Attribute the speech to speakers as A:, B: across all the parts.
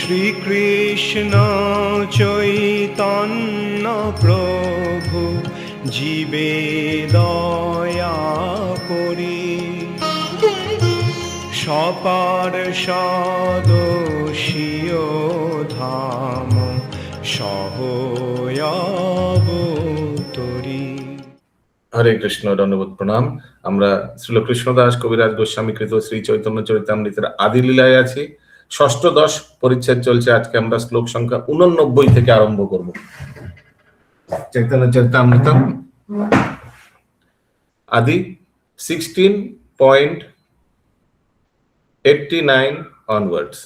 A: শ্রীকৃষ্ণ চৈতন্য প্রভু জীবে দয়া করি, সপার্ষদস্য ধাম সহয়াবতরি।
B: হরে কৃষ্ণ, দণ্ডবোধ প্রণাম। আমরা শ্রীল কৃষ্ণদাস কবিরাজ গোস্বামী কৃত শ্রী চৈতন্য চরিতামৃতের আদি লীলায় আছি। ষষ্ঠ 10 পরিচ্ছেদ চলছে। আজকে আমরা শ্লোক সংখ্যা 89 থেকে আরম্ভ করব। চৈতন্য চরিতামৃতম আদি 16.89 onwards.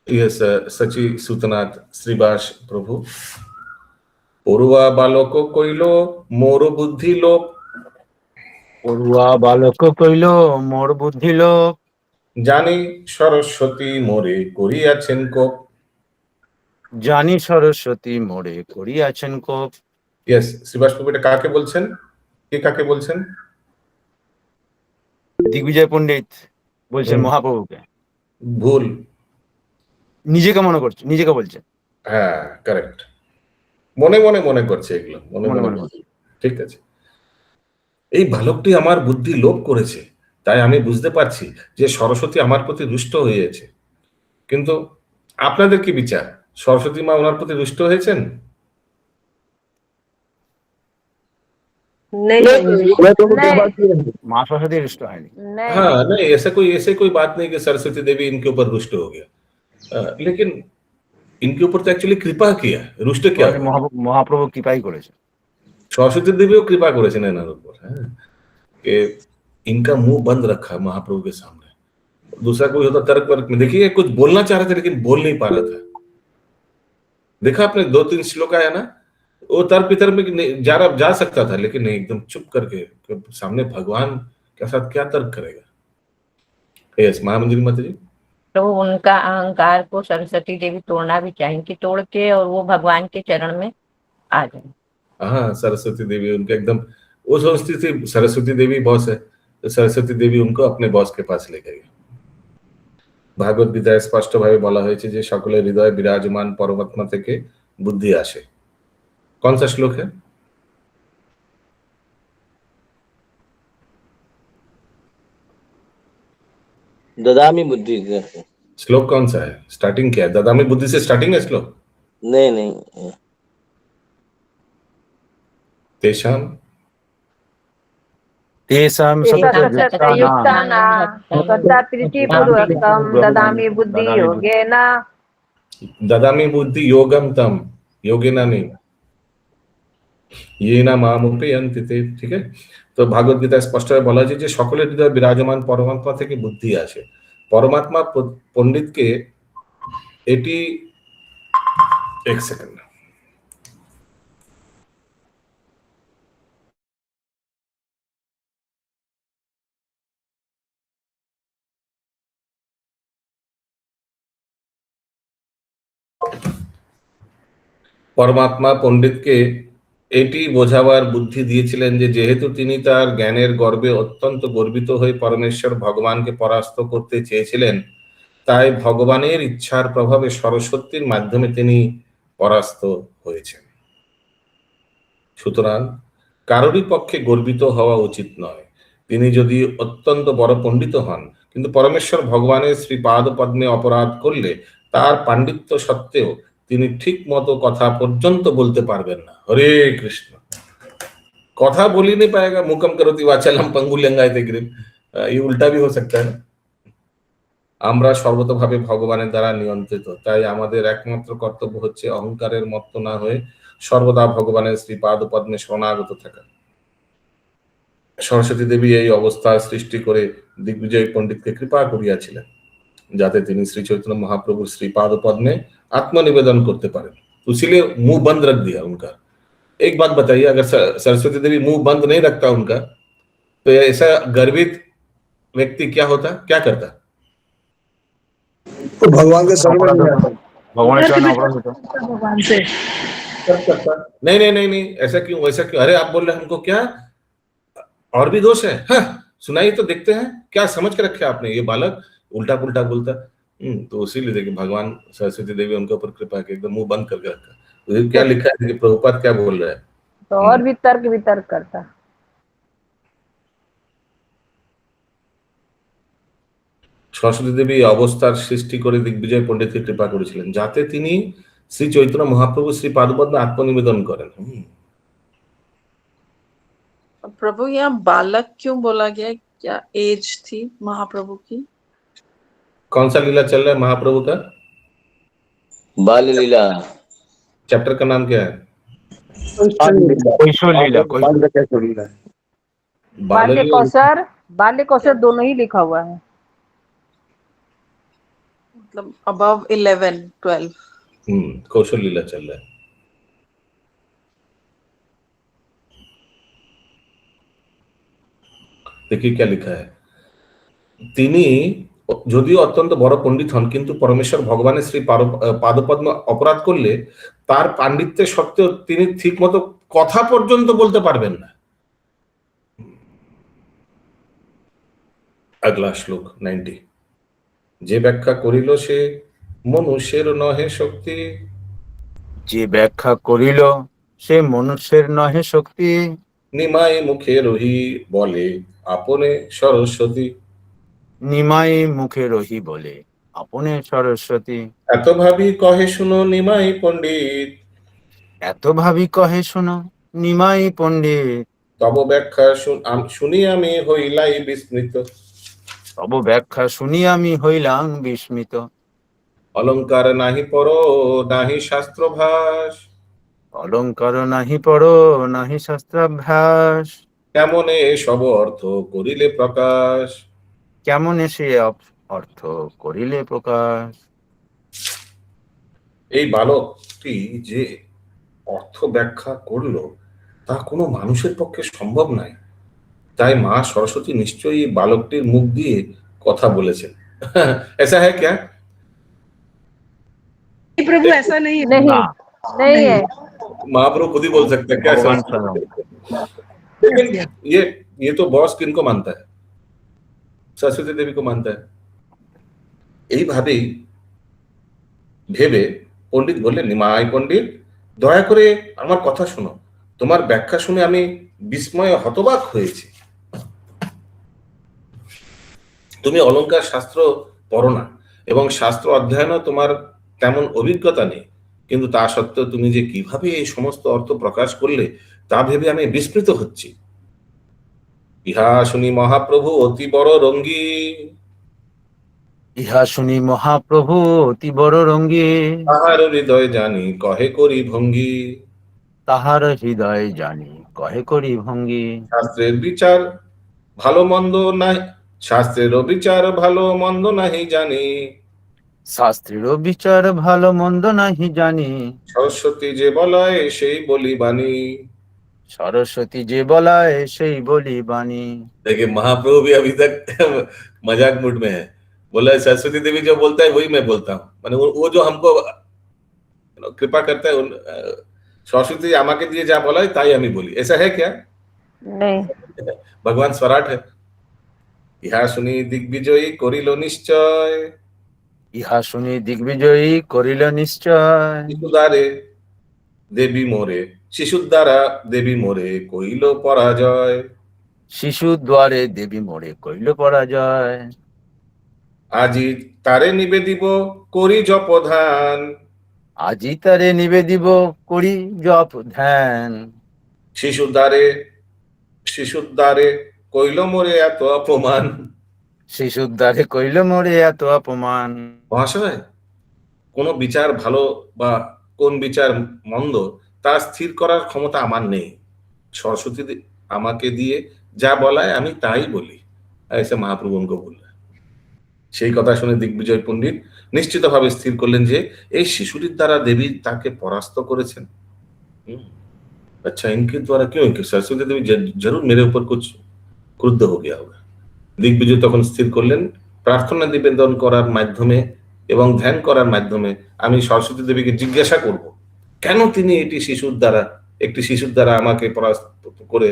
B: Yes, সচি সুতনাথ শ্রীবাস প্রভু। পড়ুয়া বালক কইল মোর বুদ্ধি লোপ,
C: পড়ুয়া বালক কইল মোর বুদ্ধি লোপ,
B: জানি সরস্বতী মোরে করিয়াছেন কোপ।
C: জানি সরস্বতী মোরে করিয়াছেন কোপ।
B: ইয়েস, শ্রীবাস প্রভু এটা কাকে বলছেন? কে কাকে বলছেন?
C: দিগ্বিজয় পণ্ডিত বলছেন মহাপ্রভুকে।
B: ভুল,
C: নিজেকে মনে করছে, নিজেকে বলছেন।
B: হ্যাঁ কারেক্ট। মনে মনে মনে করছে এগুলো, মনে
C: মনে
B: মনে।
C: মনে।
B: ঠিক আছে। এই বালকটি আমার বুদ্ধি লোপ করেছে, তাই আমি বুঝতে পারছি যে সরস্বতী আমার প্রতি রুষ্ট হয়েছে। কিন্তু আপনাদের কি বিচার? সরস্বতী মা ওনার প্রতি রুষ্ট হয়েছেন?
C: মা সরস্বতী রুষ্ট হয়নি।
B: हाँ नहीं, ऐसे कोई बात नहीं कि सरस्वती देवी इनके ऊपर रुष्ट हो गया, लेकिन इनके ऊपर तो एक्चुअली कृपा किया, रुष्ट क्या हुआ?
C: মহাপ্রভু কৃপাই করেছে।
B: सरस्वती देवीও कृपा করেছেন এনার উপর, হ্যাঁ, कि इनका मुंह बंद रखा महाप्रभु के सामने। दूसरा कोई होता तर्क वर्क में, देखिए कुछ बोलना चाह रहा था लेकिन बोल नहीं पा रहा था। देखा आपने 2-3 श्लोक आया ना, वो तर्क वितर्क में जा सकता था, लेकिन नहीं, एकदम चुप करके सामने भगवान के साथ क्या तर्क करेगा। यस, महामंजरी माता जी।
D: तो उनका अहंकार को सरस्वती देवी तोड़ना भी चाहेंगी, तोड़ के और वो भगवान के चरण में आ जाए।
B: हाँ, सरस्वती देवी उनका एकदम, वो सोचती थी सरस्वती देवी बॉस है, तो सरस्वती देवी उनको अपने बॉस के पास ले गई। ভাগবত গীতায় স্পষ্টভাবে বলা হয়েছে যে সকলের হৃদয়ে বিরাজমান পরমাত্মা থেকে বুদ্ধি আসে। कौन सा श्लोक है?
E: ददामी बुद्धि।
B: श्लोक कौन सा है? स्टार्टिंग क्या है? ददामी बुद्धि से स्टार्टिंग है श्लोक?
E: नहीं,
B: तेषाम
C: तेषां
D: ददामि बुद्धि योगेन,
B: ददामी बुद्धि योगम तम, योगेना नहीं, ये ना मामुपयन्ति ते। ठीक है, তো ভাগবত গীতায় স্পষ্টভাবে বলা হয়েছে যে সকলের হৃদয়ে বিরাজমান পরমাত্মা থেকে বুদ্ধি আসে। পরমাত্মা পণ্ডিতকে এটি, এক সেকেন্ড, পরমাত্মা পণ্ডিতকে এটি বোঝাবার বুদ্ধি দিয়েছিলেন যে যেহেতু তিনি তার জ্ঞানের গর্বে অত্যন্ত গর্বিত হয়ে পরমেশ্বর ভগবানকে পরাস্ত করতে চেয়েছিলেন, তাই ভগবানের ইচ্ছার প্রভাবে সরস্বতীর মাধ্যমে তিনি পরাস্ত হয়েছেন। সুতরাং কারোরই পক্ষে গর্বিত হওয়া উচিত নয়। তিনি যদি অত্যন্ত বড় পণ্ডিত হন, কিন্তু পরমেশ্বর ভগবানের শ্রীপাদ পদ্মে অপরাধ করলে তার পাণ্ডিত্য সত্ত্বেও তিনি ঠিক মতো কথা পর্যন্ত বলতে পারবেন না। হরে কৃষ্ণ। কথা बोली नहीं पाएगा, मुकम करोति वाचालम पंगुल्यंगायते गिरिम, ये उल्टा भी हो सकता है ना। আমরা সর্বতভাবে ভগবানের দ্বারা নিয়ন্ত্রিত, তাই আমাদের একমাত্র কর্তব্য হচ্ছে অহংকারের মত্ত না হয়ে সর্বদা ভগবানের শ্রীপাদ পদ্মে শরণাগত থাকা। সরস্বতী দেবী এই অবস্থা সৃষ্টি করে দিগ্বিজয় পণ্ডিতকে কৃপা করিয়াছিলেন, যাতে তিনি শ্রী चैतन्य महाप्रभु श्रीपाद पद्मे आत्मनिवेदन करते पारें। तो इसीलिए मुंह बंद रख दिया उनका। एक बात बताइए, अगर सरस्वती देवी मुंह बंद नहीं रखता उनका, तो ऐसा गर्वित व्यक्ति क्या होता, क्या करता?
F: तो भगवान के शरण में
C: भगवान चरण अपराध होता।
F: भगवान से
B: नहीं नहीं नहीं नहीं, ऐसा क्यों, वैसा क्यों? अरे आप बोल रहे हैं हमको क्या और भी दोष है? हाँ, सुनाइए तो देखते हैं, क्या समझ के रखे आपने? ये बालक उल्टा पुल्टा बोलता। तो इसीलिए देखिए भगवान सरस्वती देवी उनके ऊपर कृपा की एकदम मुंह बंद करके रखा। तो क्या लिखा है कि प्रभुपाद क्या बोल रहा है?
D: तो और भी तर्क करता।
B: সরস্বতী দেবী এই অবস্থার সৃষ্টি করে দিগ্বিজয় পণ্ডিতকে কৃপা করেছিলেন যাতে তিনি শ্রী চৈতন্য মহাপ্রভু শ্রী পাদপদ্মে আত্মনিবেদন করেন।
G: प्रभु यहाँ बालक क्यों बोला गया है? क्या एज थी महाप्रभु की?
B: कौन सा लीला चल रहा है महाप्रभु का?
E: बाल लीला।
B: चैप्टर का नाम क्या है?
C: কৈশোর লীলা, কৈশোর
D: बाल्य कौशल दोनों ही लिखा हुआ है।
G: मतलब above 11, 12।
B: कौशल लीला चल रहा है। देखिए क्या लिखा है, তিনি যদিও অত্যন্ত বড় পণ্ডিত হন কিন্তু পরমেশ্বর ভগবানের শ্রী পাদপদ্ম অপরাধ করলে তার পাণ্ডিত্যের সত্ত্বেও তিনি ঠিক মতো কথা পর্যন্ত বলতে পারবেন না। আগলা শ্লোক 90, যে ব্যাখ্যা করিল সে মনুষ্যের নহে শক্তি,
C: যে ব্যাখ্যা করিল সে মনুষ্যের নহে শক্তি,
B: নিমাই মুখে রহি বলে আপনে সরস্বতী,
C: নিমাই মুখে রহি বলে আপনে সরস্বতী।
B: এত ভাবি কহে শুনো নিমাই পণ্ডিত,
C: এত ভাবি কহে শোনো নিমাই পণ্ডিত,
B: তব ব্যাখ্যা শুনি আমি হইলাই বিস্মিত,
C: তব ব্যাখ্যা শুনি আমি হইলাম বিস্মিত।
B: অলঙ্কার নাহি পর নাহি শাস্ত্রভাস,
C: অলঙ্কার নাহি পড় নাহি শাস্ত্রাভ্যাস,
B: কেমনে সব অর্থ করিলে প্রকাশ,
C: কেমন সে অর্থ করিলে প্রকাশ।
B: এই বালকটি যে অর্থ ব্যাখ্যা করলো তা কোনো মানুষের পক্ষে সম্ভব নয়, তাই মা সরস্বতী নিশ্চয়ই এই বালকটির মুখ দিয়ে কথা বলেছেন। ऐसा है क्या?
F: नहीं प्रभु ऐसा नहीं है।
D: नहीं
C: না,
D: नहीं है।
B: महाप्रभु खुद ही बोल सकते हैं क्या?
C: ভগবান স্বয়ং।
B: लेकिन ये तो बॉस किनको मानता है? सरस्वती देवी को मानता है। এইভাবেই ভেবে পণ্ডিত বললেন, নিমাই পণ্ডিত দয়া করে আমার কথা শোনো, তোমার ব্যাখ্যা শুনে আমি বিস্ময়ে হতবাক হয়েছি। তুমি অলঙ্কার শাস্ত্র পড়ো না এবং শাস্ত্র অধ্যয়নও তোমার তেমন অভিজ্ঞতা নেই, কিন্তু তা সত্ত্বেও তুমি যে কিভাবে এই সমস্ত অর্থ প্রকাশ করলে তা ভেবে আমি বিস্মৃত হচ্ছি। ইহা শুনি মহাপ্রভু অতি বড় রঙ্গী,
C: ইহা শুনি মহাপ্রভু অতি বড় রঙ্গী,
B: তাহার হৃদয় জানি কহে করি ভঙ্গি,
C: তাহার হৃদয় জানি কহে করি ভঙ্গি।
B: শাস্ত্রের বিচার ভালো মন্দ নাই, শাস্ত্রের বিচার ভালো মন্দ নাহি জানি,
C: শাস্ত্রের বিচার ভালো মন্দ নাহি জানি,
B: সরস্বতী যে বলায় সেই বলি বাণী।
C: সরস্বতী যে বলায় সেই বলি বাণী।
B: देखिए महाप्रभु भी अभी तक मजाक मूड में है, बोला सरस्वती देवी जो बोलता है वही मैं बोलता हूँ, माने वो जो हमको कृपा करता है सरस्वती আমাকে দিয়ে যা বলা হয় তাই আমি বলি, ऐसा है क्या?
D: नहीं।
B: भगवान स्वराट है। ইহা শুনি দিগ্বিজয়ী করিল নিশ্চয়,
C: ইহা শুনি দিগ্বিজয়ী করিল নিশ্চয়,
B: শিশুদ্বারে দেবী মোরে, শিশুর দ্বারা দেবী মোরে কইল পরাজয়,
C: শিশু দ্বারে দেবী মোরে কইল পরাজয়।
B: আজি তারে নিবেদিব করি জপধান,
C: আজি তারে নিবেদিব করি জপ ধ্যান,
B: শিশুর দ্বারে কইল মোরে এত অপমান।
C: শিশু দ্বারে কইল মোরে এত অপমান।
B: মহাশয়, কোন বিচার ভালো বা কোন বিচার মন্দ তা স্থির করার ক্ষমতা আমার নেই, সরস্বতী আমাকে দিয়ে যা বলায় আমি তাই বলি, ऐसे महाप्रभु उनको बोल रहा है। সেই কথা শুনে দিগ্বিজয় পণ্ডিত নিশ্চিতভাবে স্থির করলেন যে এই শিশুটির দ্বারা দেবী তাকে পরাস্ত করেছেন। अच्छा इनके द्वारा क्यों? इनके सरस्वती देवी जरूर मेरे ऊपर कुछ ক্রুদ্ধ हो गया होगा। দিগ্বিজয় তখন স্থির করলেন প্রার্থনা নিবেদন করার মাধ্যমে এবং ধ্যান করার মাধ্যমে আমি সরস্বতী দেবীকে জিজ্ঞাসা করব কেন তিনি একটি শিশুর দ্বারা আমাকে পরাস্ত করে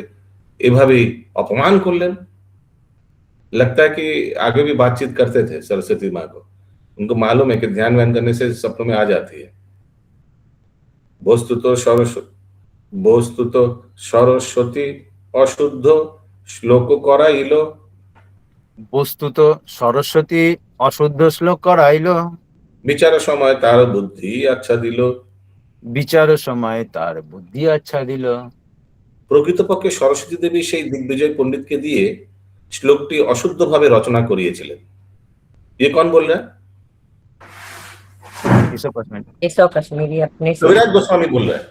B: এভাবেই অপমান করলেন। लगता है कि आगे भी बातचीत करते थे सरस्वती माँ को, उनको मालूम है कि ध्यान व्यान करने से सपनों में आ जाती है। বস্তুত সরস্বতী অশুদ্ধ শ্লোক করাইল,
C: বস্তুত সরস্বতী অশুদ্ধ শ্লোক করাইল,
B: বিচার সময় তার বুদ্ধি আচ্ছা দিল।
C: বিচার সময় তার বুদ্ধি আচ্ছা দিল।
B: প্রকৃতপক্ষে সরস্বতী দেবী সেই দিগ্বিজয় পণ্ডিতকে দিয়ে শ্লোকটি অশুদ্ধভাবে রচনা করিয়েছিলেন। ये कौन बोल रहा है?
C: কেশব কসমেট।
D: केशव कश्मीरी अपने से
B: कविराज गोस्वामी बोल रहा है।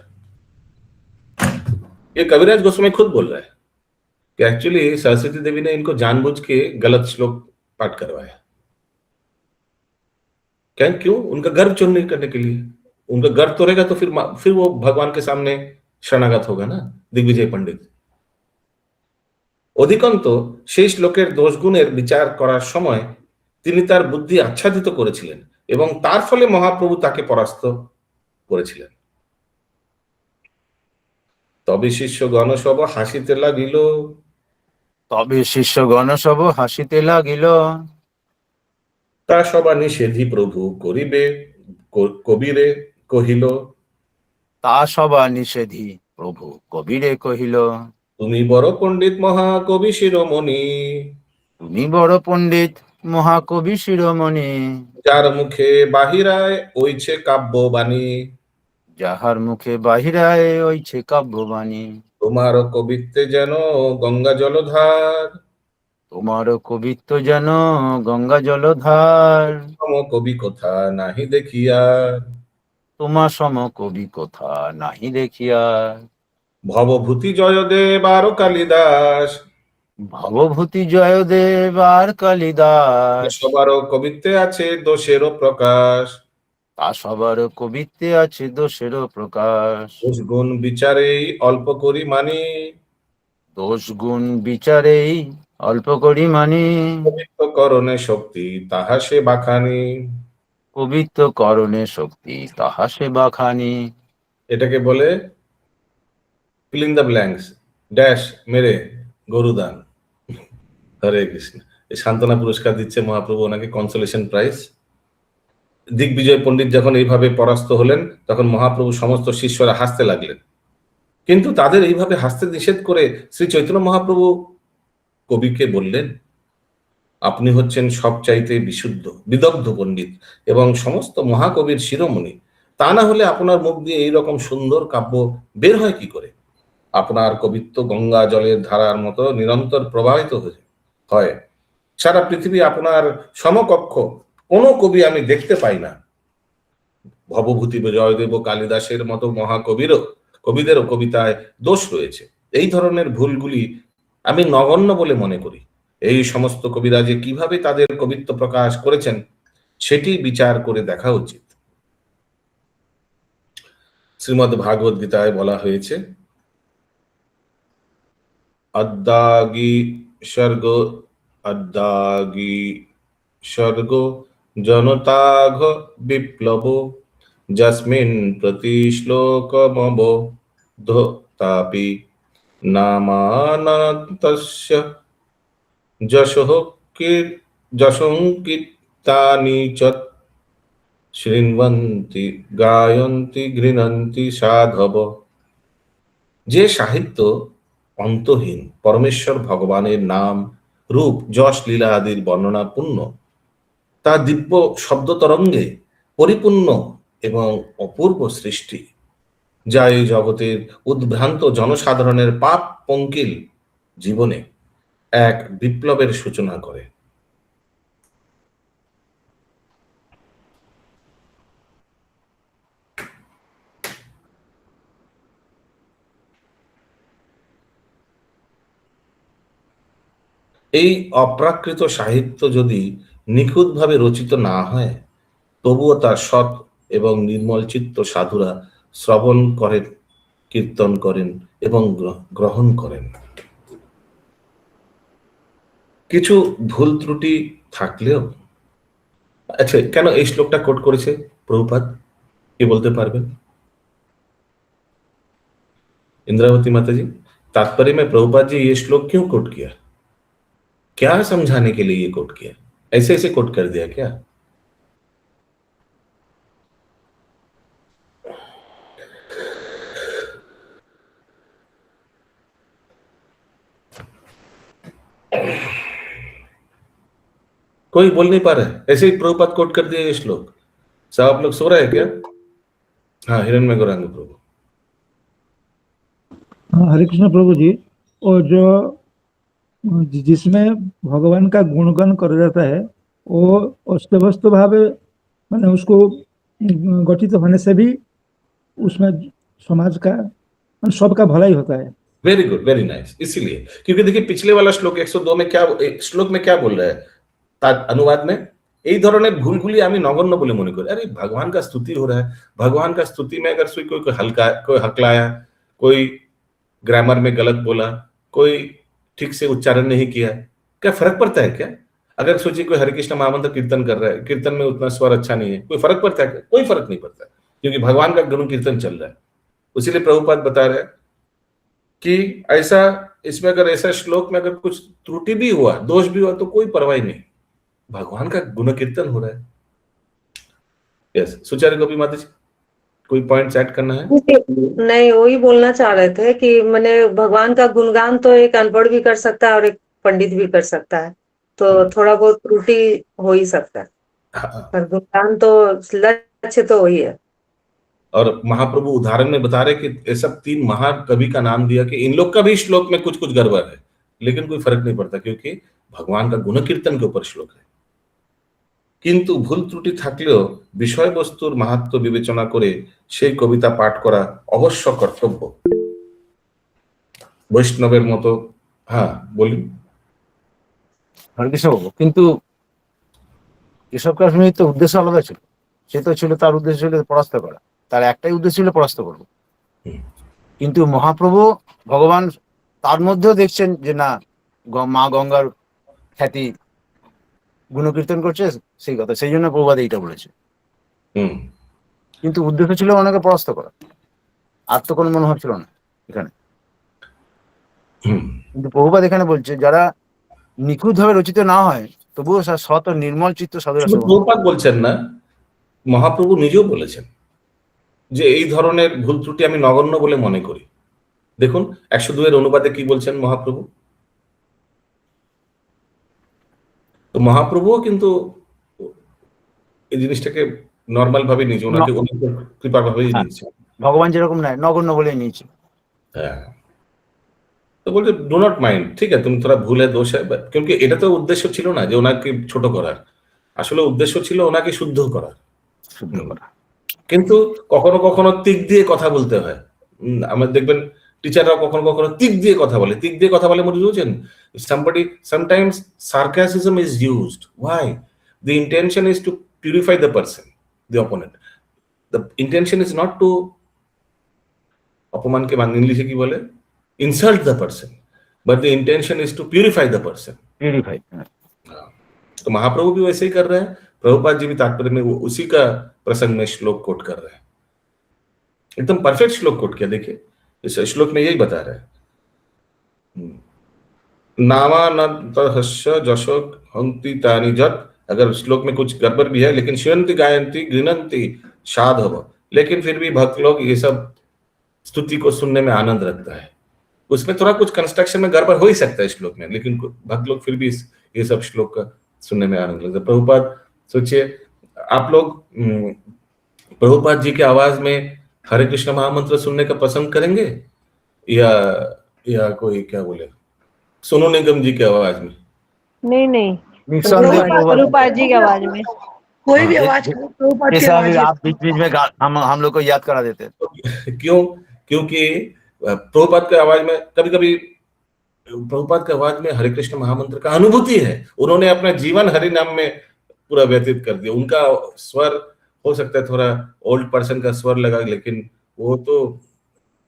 B: ये कविराज गोस्वामी खुद बोल रहा है कि एक्चुअली सरस्वती देवी ने इनको जानबूझ के गलत श्लोक पाठ करवाया। क्या क्यों? उनका गर्व चुनने करने के लिए। उनका गर्व तो रहेगा तो फिर वो भगवान के सामने शरणागत होगा ना, दिग्विजय पंडित। অধিকন্ত সেই শ্লোকের দোষগুণের বিচার করার সময় তিনি তার বুদ্ধি আচ্ছাদিত করেছিলেন এবং তার ফলে মহাপ্রভু তাকে পরাস্ত করেছিলেন। তবে শিষ্যগণ সব হাসিতে লাগিল,
C: তবে শিষ্যগণ সব হাসিতে লাগিল,
B: তা সবা নিষেধি প্রভু করিবে, কবিরে কহিল,
C: তা সবা নিষেধি প্রভু কবিরে কহিল,
B: তুমি বড় পণ্ডিত মহাকবি শিরোমণি,
C: তুমি বড় পণ্ডিত মহাকবি শিরোমণি,
B: যার মুখে বাহিরায় ওইছে কাব্যবাণী,
C: যাহার মুখে বাহিরায় ওইছে কাব্যবাণী,
B: তোমার কবিত্বে যেন গঙ্গা জলধার,
C: তোমার কবিত্ব যেন গঙ্গা জলধার,
B: সম কবি কথা নাহি দেখিয়ার,
C: তোমার সম কবি কোথা নাহি দেখিয়া,
B: ভবভূতি জয়দেব আর কালিদাস,
C: ভবভূতি জয়দেব আর কালিদাস,
B: সবারও কবিত্বে আছে দোষেরও প্রকাশ,
C: তা সবার কবিত্বে আছে দোষেরও প্রকাশ,
B: দোষ গুণ বিচারেই অল্প করি মানি,
C: দোষ গুণ বিচারেই অল্প করি মানি,
B: কবিত্ব করণে শক্তি তাহা সে বাখানি।
C: কবিত্ব করণে শক্তি তাহা সে বাখানি।
B: এটাকে বলে ফিলিং দ্য ব্ল্যাঙ্কস ড্যাশ মেরে গরুদান। হরে কৃষ্ণ। এই সান্ত্বনা পুরস্কার দিচ্ছে মহাপ্রভু ওনাকে, কনসোলেশন প্রাইজ। দিগ্বিজয় পণ্ডিত যখন এইভাবে পরাস্ত হলেন তখন মহাপ্রভু সমস্ত শিষ্যরা হাসতে লাগলেন, কিন্তু তাদের এইভাবে হাসতে নিষেধ করে শ্রী চৈতন্য মহাপ্রভু কবিকে বললেন, আপনি হচ্ছেন সবচাইতে বিশুদ্ধ বিদগ্ধ পণ্ডিত এবং সমস্ত মহাকবির শিরোমণি, তা না হলে আপনার মুখ দিয়ে এইরকম সুন্দর কাব্য বের হয় কি করে? আপনার কবিত্ব গঙ্গা জলের ধারার মতো নিরন্তর প্রবাহিত হয়। সারা পৃথিবী আপনার সমকক্ষ কোনো কবি আমি দেখতে পাই না। ভবভূতি জয়দেব কালিদাসের মতো কবিদেরও কবিতায় দোষ রয়েছে। এই ধরনের ভুলগুলি আমি নগণ্য বলে মনে করি। এই সমস্ত কবিরা যে কিভাবে তাদের কবিত্ব প্রকাশ করেছেন সেটি বিচার করে দেখা উচিত। শ্রীমদ্ ভাগবত গীতায় বলা হয়েছে, অদ্যাগী স্বর্গ জনতাঘ বিপ্লব যস্মিন প্রতি শ্লোকমবধতাপি নামানন্তস্য যশোঙ্কিতানি চ শৃণ্বন্তি গায়ন্তি গৃণন্তি সাধব। যে সাহিত্য অন্তহীন পরমেশ্বর ভগবানের নাম রূপ যশ লীলা আদির বর্ণনা পূর্ণ, তা দিব্য শব্দ তরঙ্গে পরিপূর্ণ এবং অপূর্ব সৃষ্টি, যা এই জগতের উদ্ভ্রান্ত জনসাধারণের পাপ পঙ্কিল জীবনে এক বিপ্লবের সূচনা করে। এই অপ্রাকৃত সাহিত্য যদি নিখুঁতভাবে রচিত না হয়, তবুও তার সৎ এবং নির্মল চিত্ত সাধুরা শ্রবণ করেন, কীর্তন করেন এবং গ্রহণ করেন। কিছু ভুল ত্রুটি থাকলেও, আচ্ছা কেন এই শ্লোকটা কোট করেছে প্রভুপাদ, কি বলতে পারবেন? इंद्रावती माता जी, तात्पर्य में प्रभुपाद जी ये श्लोक क्यों कोट किया? क्या समझाने के लिए ये कोट किया? ऐसे ऐसे कोट कर दिया क्या? कोई बोल नहीं पा रहा है, ऐसे ही प्रभुपाद कोट कर दिया ये श्लोक। सब आप लोग सो रहे हैं क्या? हाँ, हिरण्मय गौरांग प्रभु।
H: हाँ, हरे कृष्ण प्रभु जी। और जो जिसमें भगवान का गुणगान करा जाता है वो अस्तव्यस्त भावे मैंने उसको गठित होने से भी उसमें समाज का सबका भलाई होता है।
B: Very good, very nice. इसीलिए क्योंकि देखिए पिछले वाला श्लोक 102 में क्या श्लोक में क्या बोल रहा है अनुवाद में, এই ধরনের ভুলগুলি আমি নগণ্য বলে মনে করি। अरे भगवान का स्तुति हो रहा है, भगवान का स्तुति में अगर कोई हल्का कोई हकलाया, कोई ग्रामर में गलत बोला, कोई ठीक से उच्चारण नहीं किया, क्या फर्क पड़ता है क्या? अगर सोचिए कोई हरे कृष्ण महामंत्र कीर्तन कर रहा है, कीर्तन में उतना स्वर अच्छा नहीं है, कोई फर्क पड़ता है क्या? कोई फर्क नहीं पड़ता, क्योंकि भगवान का गुण कीर्तन चल रहा है। उसीलिए प्रभुपाद बता रहे हैं कि ऐसा इसमें अगर ऐसा श्लोक में अगर कुछ त्रुटि भी हुआ, दोष भी हुआ, तो कोई परवाह नहीं, भगवान का गुण कीर्तन हो रहा है। यस, सुचारू गोपी माता जी, कोई पॉइंट्स ऐड करना है?
I: नहीं, वही बोलना चाह रहे थे कि मैंने भगवान का गुणगान तो एक अनपढ़ भी कर सकता है और एक पंडित भी कर सकता है, तो थोड़ा बहुत त्रुटि हो ही सकता है, पर गुणगान तो लक्ष्य तो वही है।
B: और महाप्रभु उदाहरण में बता रहे कि ऐसा 3 महाकवि का नाम दिया कि इन लोग का भी श्लोक में कुछ कुछ गड़बड़ है, लेकिन कोई फर्क नहीं पड़ता, क्योंकि भगवान का गुण कीर्तन के ऊपर श्लोक है। কিন্তু ভুল ত্রুটি থাকলেও বিষয়বস্তুর মাহাত্ম্য বিবেচনা করে সেই কবিতা পাঠ করা অবশ্য কর্তব্য। বৈষ্ণবের মতো। হ্যাঁ, বলুন।
C: হরে কৃষ্ণ বাবু, কিন্তু কেশব কাশ্মীর তো উদ্দেশ্য আলাদা ছিল। সে তো ছিল, তার উদ্দেশ্য ছিল পরাস্ত করা, তার একটাই উদ্দেশ্য ছিল পরাস্ত করবো। কিন্তু মহাপ্রভু ভগবান তার মধ্যেও দেখছেন যে না, মা গঙ্গার খ্যাতি গুণকীর্তন করছে, সেই কথা, সেই জন্য প্রভুপাদ এইটা বলেছে। কিন্তু উদ্দেশ্য ছিল ওনাকে পরাস্ত করা, আর তো কোনো মনোভাব ছিল না এখানে। কিন্তু প্রভুপাদ এখানে বলছে যারা নিখুঁত ভাবে রচিত না হয় তবুও সৎ ও নির্মল চিত্ত সাধুরা।
B: প্রভুপাদ বলছেন না, মহাপ্রভু নিজেও বলেছেন যে এই ধরনের ভুল ত্রুটি আমি নগণ্য বলে মনে করি। দেখুন 102 এর অনুবাদে কি বলছেন মহাপ্রভু। তো মহাপ্রভুও কিন্তু এই জিনিসটাকে নর্মাল ভাবে নিয়েছে, ওনাকে কৃপা ভাবেই নিয়েছে,
C: ভগবান যেরকম নয় নগণ্য বলে নিয়েছে।
B: হ্যাঁ, তো বলছে ডু নট মাইন্ড, ঠিক আছে তুমি তোরা ভুলে দোষ হয়, কিন্তু এটা তো উদ্দেশ্য ছিল না যে ওনাকে ছোট করার, আসলে উদ্দেশ্য ছিল ওনাকে শুদ্ধ করার। কিন্তু কখনো কখনো তিক দিয়ে কথা বলতে হয়। আমরা দেখবেন টিচাররাও কখনো কখনো তিক দিয়ে কথা বলে। তিক দিয়ে কথা বলে মনে বুঝছেন, sometimes sarcasm is used. Why? The intention is to purify the person, the opponent. The intention is not to অপমানকে ইংলিশে কি বলে, insult the person, but the intention is to purify the person.
C: Purify.
B: तो महाप्रभु भी वैसे ही कर रहे हैं। प्रभुपाद जी भी तात्पर्य में वो उसी का प्रसंग में श्लोक कोट कर रहे हैं, एकदम परफेक्ट श्लोक कोट किया। देखिए इस श्लोक में यही बता रहे हैं, नामानन्तस्य जशो हन्ति तानि जत। अगर श्लोक में कुछ गड़बड़ भी है, लेकिन श्रीयन्ति गायन्ति गृह्णन्ति साधव, लेकिन फिर भी भक्त लोग ये सब स्तुति को सुनने में आनंद रखता है। उसमें थोड़ा कुछ कंस्ट्रक्शन में गड़बड़ हो ही सकता है श्लोक में, लेकिन भक्त लोग फिर भी ये सब श्लोक का सुनने में आनंद लगता है। प्रभुपाद सोचिए, आप लोग प्रभुपाद जी के आवाज में हरे कृष्ण महामंत्र सुनने का पसंद करेंगे या कोई क्या बोले सोनू निगम जी की आवाज में?
J: नहीं नहीं,
C: प्रभुपाद
J: जी की आवाज में
F: कोई भी आवाज प्रभुपाद की आवाज
C: आप बीच बीच में हम लोग को याद करा देते हैं।
B: क्यों? क्योंकि प्रभुपाद के आवाज में कभी कभी प्रभुपाद के आवाज में हरे कृष्ण महामंत्र का अनुभूति है। उन्होंने अपना जीवन हरि नाम में पूरा व्यतीत कर दिया। उनका स्वर हो सकता है थोड़ा ओल्ड पर्सन का स्वर लगा, लेकिन वो तो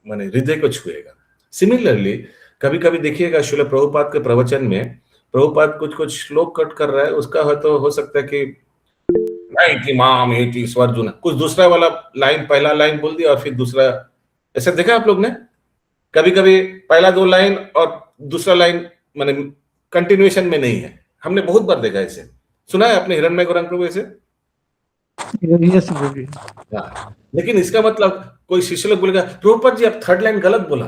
B: माने हृदय को छुएगा। सिमिलरली कभी कभी देखिएगा श्रील प्रभुपाद के प्रवचन में प्रभुपाद कुछ कुछ श्लोक कट कर रहा है, उसका तो हो सकता है कि माम एटी स्वर जुना, कुछ दूसरा वाला लाइन पहला लाइन बोल दिया और फिर दूसरा। ऐसा देखा आप लोग ने? कभी कभी पहला 2 लाइन और दूसरा लाइन माने कंटिन्यूएशन में नहीं है। हमने बहुत बार देखा ऐसे। सुना है आपने हिरण्मय गौरांग प्रभु ऐसे? लेकिन इसका मतलब कोई शिष्य लोग बोलेगा प्रभुपाद जी आप 3rd लाइन गलत बोला।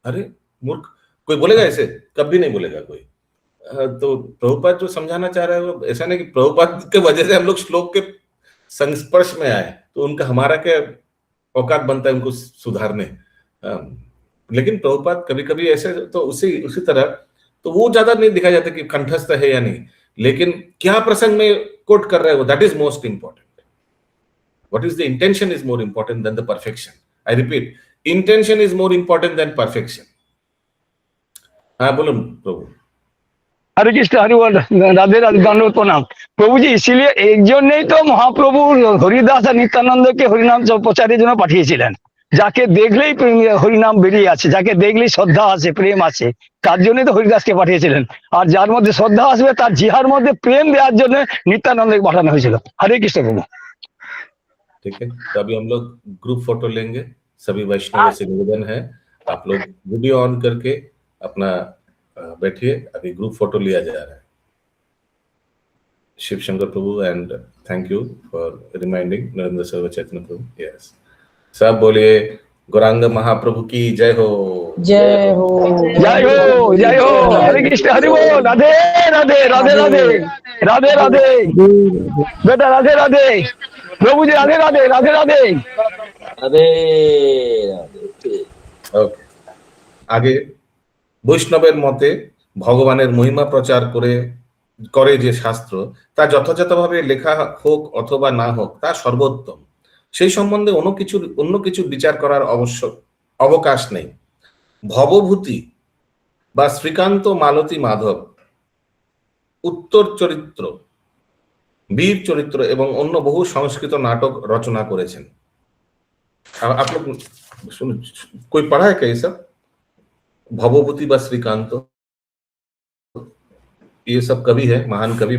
B: अरे मूर्ख, कोई बोलेगा ऐसे? कभी नहीं बोलेगा कोई। तो प्रभुपाद जो समझाना चाह रहे हैं वो ऐसा नहीं कि प्रभुपाद के वजह से हम लोग श्लोक के संस्पर्श में आए तो उनका हमारा क्या औकात बनता है उनको सुधारने। लेकिन प्रभुपाद कभी कभी ऐसे तो उसी उसी तरह तो वो ज्यादा नहीं दिखाया जाता कि कंठस्थ है या नहीं, लेकिन क्या प्रसंग में कोट कर रहे हो that is most important. What is the intention is more important than the perfection. I repeat, intention is more important than perfection. हाँ बोलो प्रभु।
J: हरे कृष्ण हरि बोल, राधे राधे, दंडवत प्रणाम प्रभु जी। इसीलिए एक জন্যই তো মহাপ্রভু হরিদাস আর নিত্যানন্দকে হরিনাম প্রচারের জন্য পাঠিয়েছিলেন। যাকে দেখলেই হরিনাম বেরিয়ে আছে, যাকে দেখলেই শ্রদ্ধা আছে, প্রেম আছে, তার জন্যই তো হরিদাসকে পাঠিয়েছিলেন। আর যার মধ্যে শ্রদ্ধা আসবে তার জিহার মধ্যে প্রেম দেওয়ার জন্য নিত্যানন্দকে পাঠানো হয়েছিল। হরে কৃষ্ণ প্রভু।
B: ठीक है, तो अभी हम लोग ग्रुप फोटो लेंगे। सभी वैष्णव से निवेदन है आप लोग वीडियो ऑन करके अपना बैठिए। अभी ग्रुप फोटो लिया जा रहा है। Shiv Shankar Prabhu and thank you for reminding Narendra Sarva Chaitanya Prabhu. Yes, सब बोलिए गौरांग महाप्रभु की जय हो।
G: जय हो
J: जय हो जय हो। हरे कृष्ण हरि बोल, राधे राधे राधे राधे राधे राधे बेटा, राधे राधे प्रभु जी, राधे राधे राधे राधे
E: अरे
B: ओके, आगे বৈষ্ণবের মতে ভগবানের মহিমা প্রচার করে যে শাস্ত্র তা যথাযথভাবে লেখা হোক অথবা না হোক তা সর্বোত্তম। সেই সম্বন্ধে অন্য কিছু বিচার করার অবকাশ নেই। ভবভূতি বা শ্রীকান্ত মালতী মাধব উত্তর চরিত্র, বীর চরিত্র এবং অন্য বহু সংস্কৃত নাটক রচনা করেছেন। आप लोग कोई पढ़ा है क्या ये सब? भवभूति व श्रीकांत ये सब कवि है, महान कवि,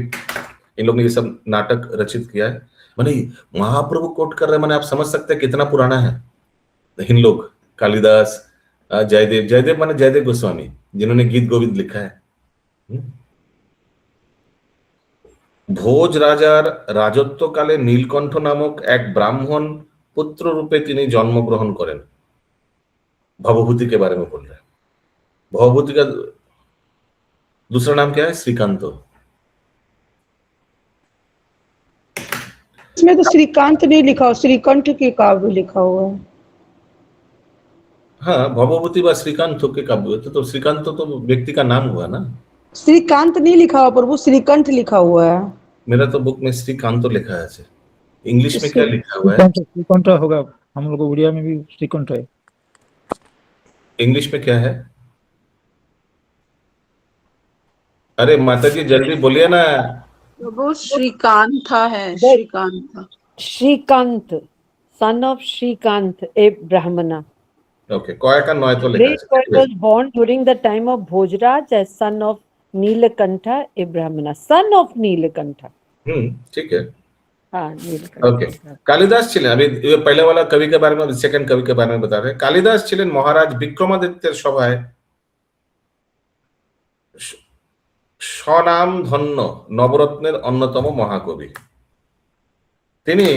B: इन लोग ने ये सब नाटक रचित किया है। माने महाप्रभु कोट कर रहे हैं, माने आप समझ सकते हैं कितना पुराना है। इन लोग कालिदास, जयदेव माने जयदेव गोस्वामी जिन्होंने गीत गोविंद लिखा है। भोज राजार राजत्वकाले नीलकंठ नामक एक ब्राह्मण पुत्र रूपे তিনি জন্মগ্রহণ করেন। भवभूति के बारे में बोल रहे हैं। भवभूति का दूसरा नाम क्या है? श्रीकांत।
F: इसमें तो श्रीकांत नहीं लिखा हो, श्रीकंठ के काव्य लिखा हुआ है।
B: हाँ, भवभूति व श्रीकांत के काव्य तो श्रीकांत तो व्यक्ति का नाम हुआ ना।
F: श्रीकांत नहीं लिखा हुआ प्रभु, श्रीकंठ लिखा हुआ है।
B: मेरा तो बुक में श्रीकांत लिखा है। इंग्लिश में क्या लिखा हुआ है?
H: श्रीकंठ होगा, हम लोग उड़िया में भी श्रीकंठ है।
B: इंग्लिश में क्या है? अरे माता जी जल्दी बोलिए ना।
G: प्रभु श्रीकांत है, Shrikant
K: Shrikant, son of Shrikant, a Brahmana.
B: Okay, कोया का नॉय तो लिखा
K: Great poet was born during the time of Bhojraj as son of Nilakantha, a Brahmana. Son of Nilakantha.
B: ठीक है।
K: हाँ, नीलकंठ।
B: ओके, कालिदास ছিলেন, अभी पहले वाला कवि के बारे में, सेकंड कवि के बारे में बता रहे हैं। कालिदास ছিলেন মহারাজ বিক্রমাদিত্যের সভায় স্বনাম ধন্য নবরত্নের অন্যতম মহাকবি। তিনি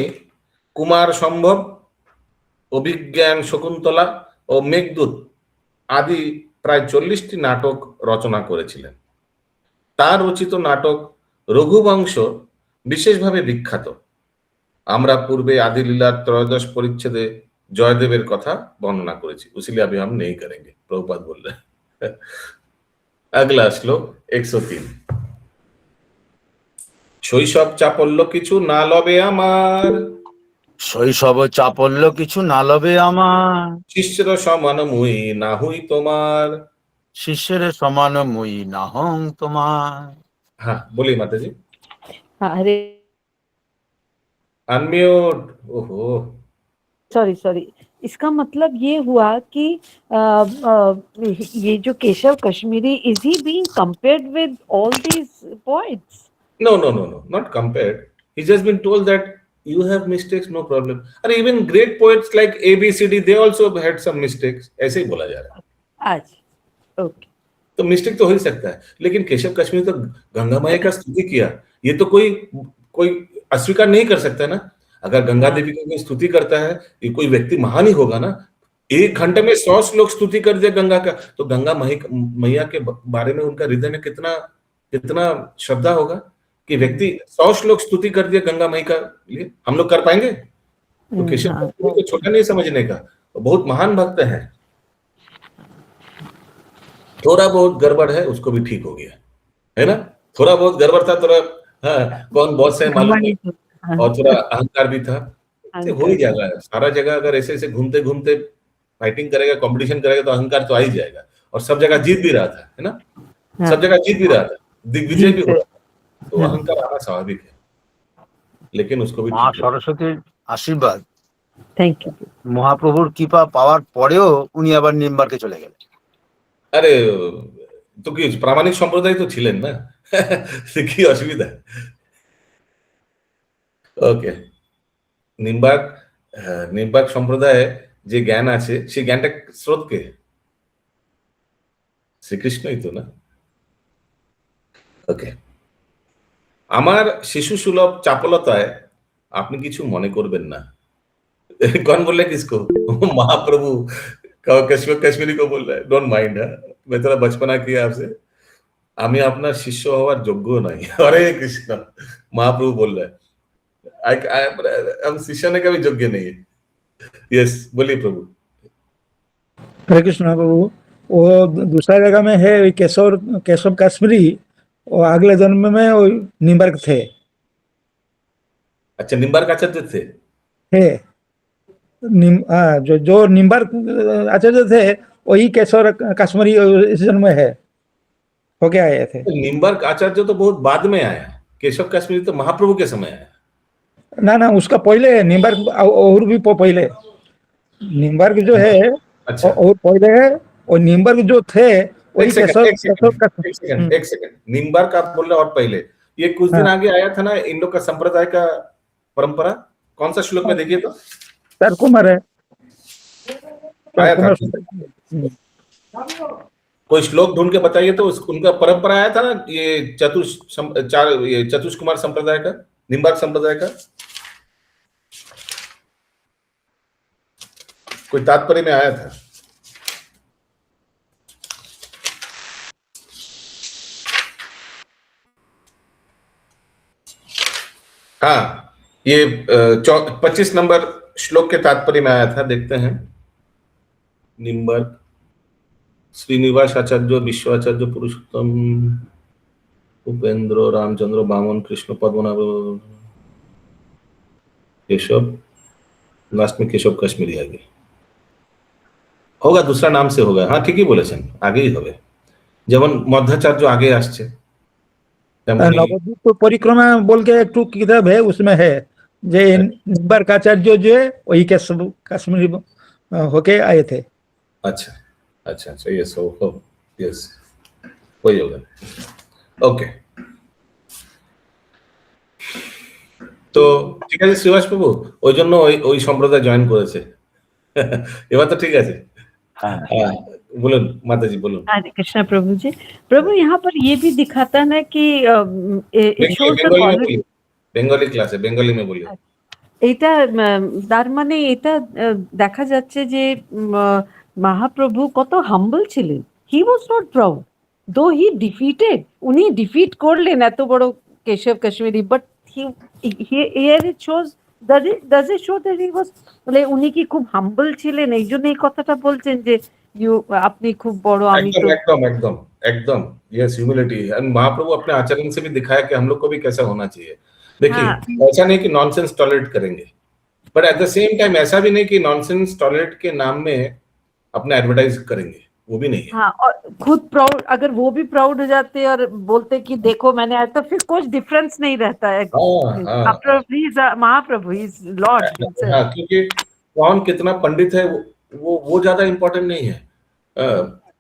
B: কুমার সম্ভব, অভিজ্ঞান শকুন্তলা ও মেঘদূত আদি প্রায় 40টি নাটক রচনা করেছিলেন। তার রচিত নাটক রঘুবংশ বিশেষভাবে বিখ্যাত। আমরা পূর্বে आदि लीला 13 परिच्छेदे जयदेवेर कथा वर्णना करेছি, इसलिए अभी हम नहीं करेंगे। प्रभुपाद बोल रहे हैं। अगला श्लोक 103। শৈশব চাপল্য কিছু না লবে আমার,
C: শৈশব চাপল্য কিছু না লবে আমার,
B: শিষ্যের সমান মুই না হুই তোমার।
C: শিষ্যের সমান মুই না হং তোমার।
B: हाँ बोलिए माता जी।
K: हाँ, हरे
B: अनम्यूट। ओहो,
K: सॉरी, इसका मतलब ये हुआ कि ये जो Keshav Kashmiri, is he being compared with all these poets?
B: no, not compared. He's just been told that you have mistakes, no problem. And even great poets like ABCD, they also had some mistakes. ऐसे ही बोला जा रहा है।
K: अच्छा, okay.
B: तो mistake तो हो ही सकता है, लेकिन केशव कश्मीरी तो गंगा मैया का स्तुति किया, ये तो कोई अस्वीकार नहीं कर सकता ना। अगर गंगा देवी की कोई स्तुति करता है, ये कोई व्यक्ति महान ही होगा ना। 1 घंटे में 100 श्लोक स्तुति कर दिया गंगा का, तो गंगा मैया के बारे में उनका हृदय में कितना कितना श्रद्धा होगा कि व्यक्ति 100 श्लोक स्तुति कर दिया गंगा माई का लिए, हम लोग कर पाएंगे? तो केशव
K: हाँ,
B: को छोटा नहीं समझने का, वो बहुत महान भक्त है। थोड़ा बहुत गड़बड़ है, उसको भी ठीक हो गया, है ना? थोड़ा बहुत गड़बड़ था, थोड़ा हाँ, कौन बॉस है मालूम नहीं,
K: हाँ,
B: और थोड़ा अहंकार भी था, तो हो ही
K: अहंकार।
B: जाएगा। सारा जगह अगर ऐसे ऐसे घूमते घूमते फाइटिंग करेगा, कंपटीशन करेगा, तो अहंकार तो आ ही जाएगा। और सब जगह जीत भी रहा था, है ना?
K: हाँ,
B: सब जगह जीत भी रहा था, दिग्विजय भी हो
K: जीत
B: रहा था, तो
K: हाँ।
B: अहंकार आना स्वाभाविक है, लेकिन उसको भी
C: মা
B: ठीक है।
C: সরস্বতীর আশীর্বাদ,
K: থ্যাংক ইউ।
C: মহাপ্রভুর কৃপা পাওয়ার পরেও উনি আবার নিম্বার্কে চলে গেলেন।
B: আরে তো কি প্রামাণিক সম্প্রদায় তো ছিলেন না, কি অসুবিধা? ওকে, নিম্বার্ক, নিম্বার্ক সম্প্রদায়ে যে জ্ঞান আছে, সেই জ্ঞানটা স্রোত কে? শ্রীকৃষ্ণই তো, না? ওকে, আমার শিশু সুলভ চাপলতায় আপনি কিছু মনে করবেন না। कौन बोल रहा है किसको? महाप्रभु कश्मीरी को बोल रहा है, डोंट माइंड। मैं थोड़ा बचपना किया आपसे, আমি আপনার শিষ্য হওয়ার যোগ্য নাই। हरे कृष्ण, महाप्रभु बोल रहा है, हम शिष्य ने कभी योग्य नहीं है। यस, बोलिए प्रभु।
H: हरे कृष्ण प्रभु। वो दूसरा जगह में है केशव कश्मीरी, वो अगले जन्म में वो निम्बर्क थे।
B: अच्छा, निम्बार्क आचार्य थे?
H: जो निम्बर्क आचार्य थे वही केशव कश्मीरी इस जन्म में है, होके आए थे।
B: निम्बार्क आचार्य तो बहुत बाद में आया, केशव कश्मीरी तो महाप्रभु के समय आया।
H: ना उसका पहले निम्बर्क और भी पहले, निम्बर्क जो है
B: अच्छा,
H: और पहले है, और निम्बर्क जो थे वही
B: एक सेकंड,
H: केशव।
B: एक सेकंड, निम्बार्क आप बोल रहे हैं और पहले, ये कुछ दिन आगे आया था ना इन लोग का संप्रदाय का परंपरा, कौन सा श्लोक में देखिए तो?
H: सर कुमार है,
B: आया था? कोई श्लोक ढूंढ के बताइए तो। उनका परंपरा आया था ना, ये चतुष कुमार संप्रदाय का, निम्बार्क संप्रदाय का, कोई तात्पर्य में आया था? हाँ, ये 25 नंबर श्लोक के तात्पर्य में आया था, देखते हैं। निम्बार्क श्रीनिवास आचार्य, विश्वाचार्य, पुरुषोत्तम, उपेंद्र, रामचंद्र, बामन, कृष्ण, पद्मनाभ, केशव, लास्ट में केशव कश्मीरी आगे होगा, दूसरा नाम से होगा। हाँ, ठीक ही बोलेছেন, আগেই হবে, যেমন মধ্যাচার্য আগে আসছে,
H: नवद्वीप परिक्रमा बोल के एक टू किताब है, उसमें है जे निम्बर्क आचार्य जो है वही केशव कश्मीरी होके आए थे।
B: अच्छा अच्छा अच्छा, यस हो, यस वही होगा। ওকে, তো ঠিক আছে সুভাষ প্রভু, ওই জন্য ওই সম্প্রদায় জয়েন করেছে। এবার তো ঠিক আছে। হ্যাঁ, बोलून माता जी, बोलून।
K: हरे कृष्णा प्रभु जी। प्रभु यहाँ पर ये भी दिखाता ना कि
B: বেঙ্গলি ক্লাসে বেঙ্গলি में बोलिए।
K: এটা তার মানে এটা দেখা যাচ্ছে যে মহাপ্রভু কত হাম্বল ছিলেন। হি ওয়াজ নট প্রাউড, দো হি ডিফিটেড, উনি ডিফিট করলেন এত বড় Keshav Kashmiri, but here it shows does it show that he was, মানে উনি কি খুব হাম্বল ছিলেন, এই জন্য এই কথাটা বলছেন যে আপনি খুব বড়, আমি তো
B: एकदम एकदम एकदम यस, ह्यूमिलिटी। एंड महाप्रभु अपने आचरण से भी दिखाया कि हम लोग को भी कैसा होना चाहिए। देखिए, ऐसा नहीं कि नॉनसेंस टॉलरेट करेंगे, but at the same time ऐसा भी नहीं कि नॉनसेंस टॉलरेट के नाम में अपने एडवर्टाइज करेंगे, वो भी नहीं है।
K: हाँ, और खुद प्राउड, अगर वो भी प्राउड हो जाते और बोलते कि देखो मैंने आया, तो फिर कुछ डिफरेंस नहीं रहता है। After please Mahaprabhu is Lord.
B: हाँ, क्योंकि कौन कितना पंडित है वो ज्यादा इंपॉर्टेंट नहीं है,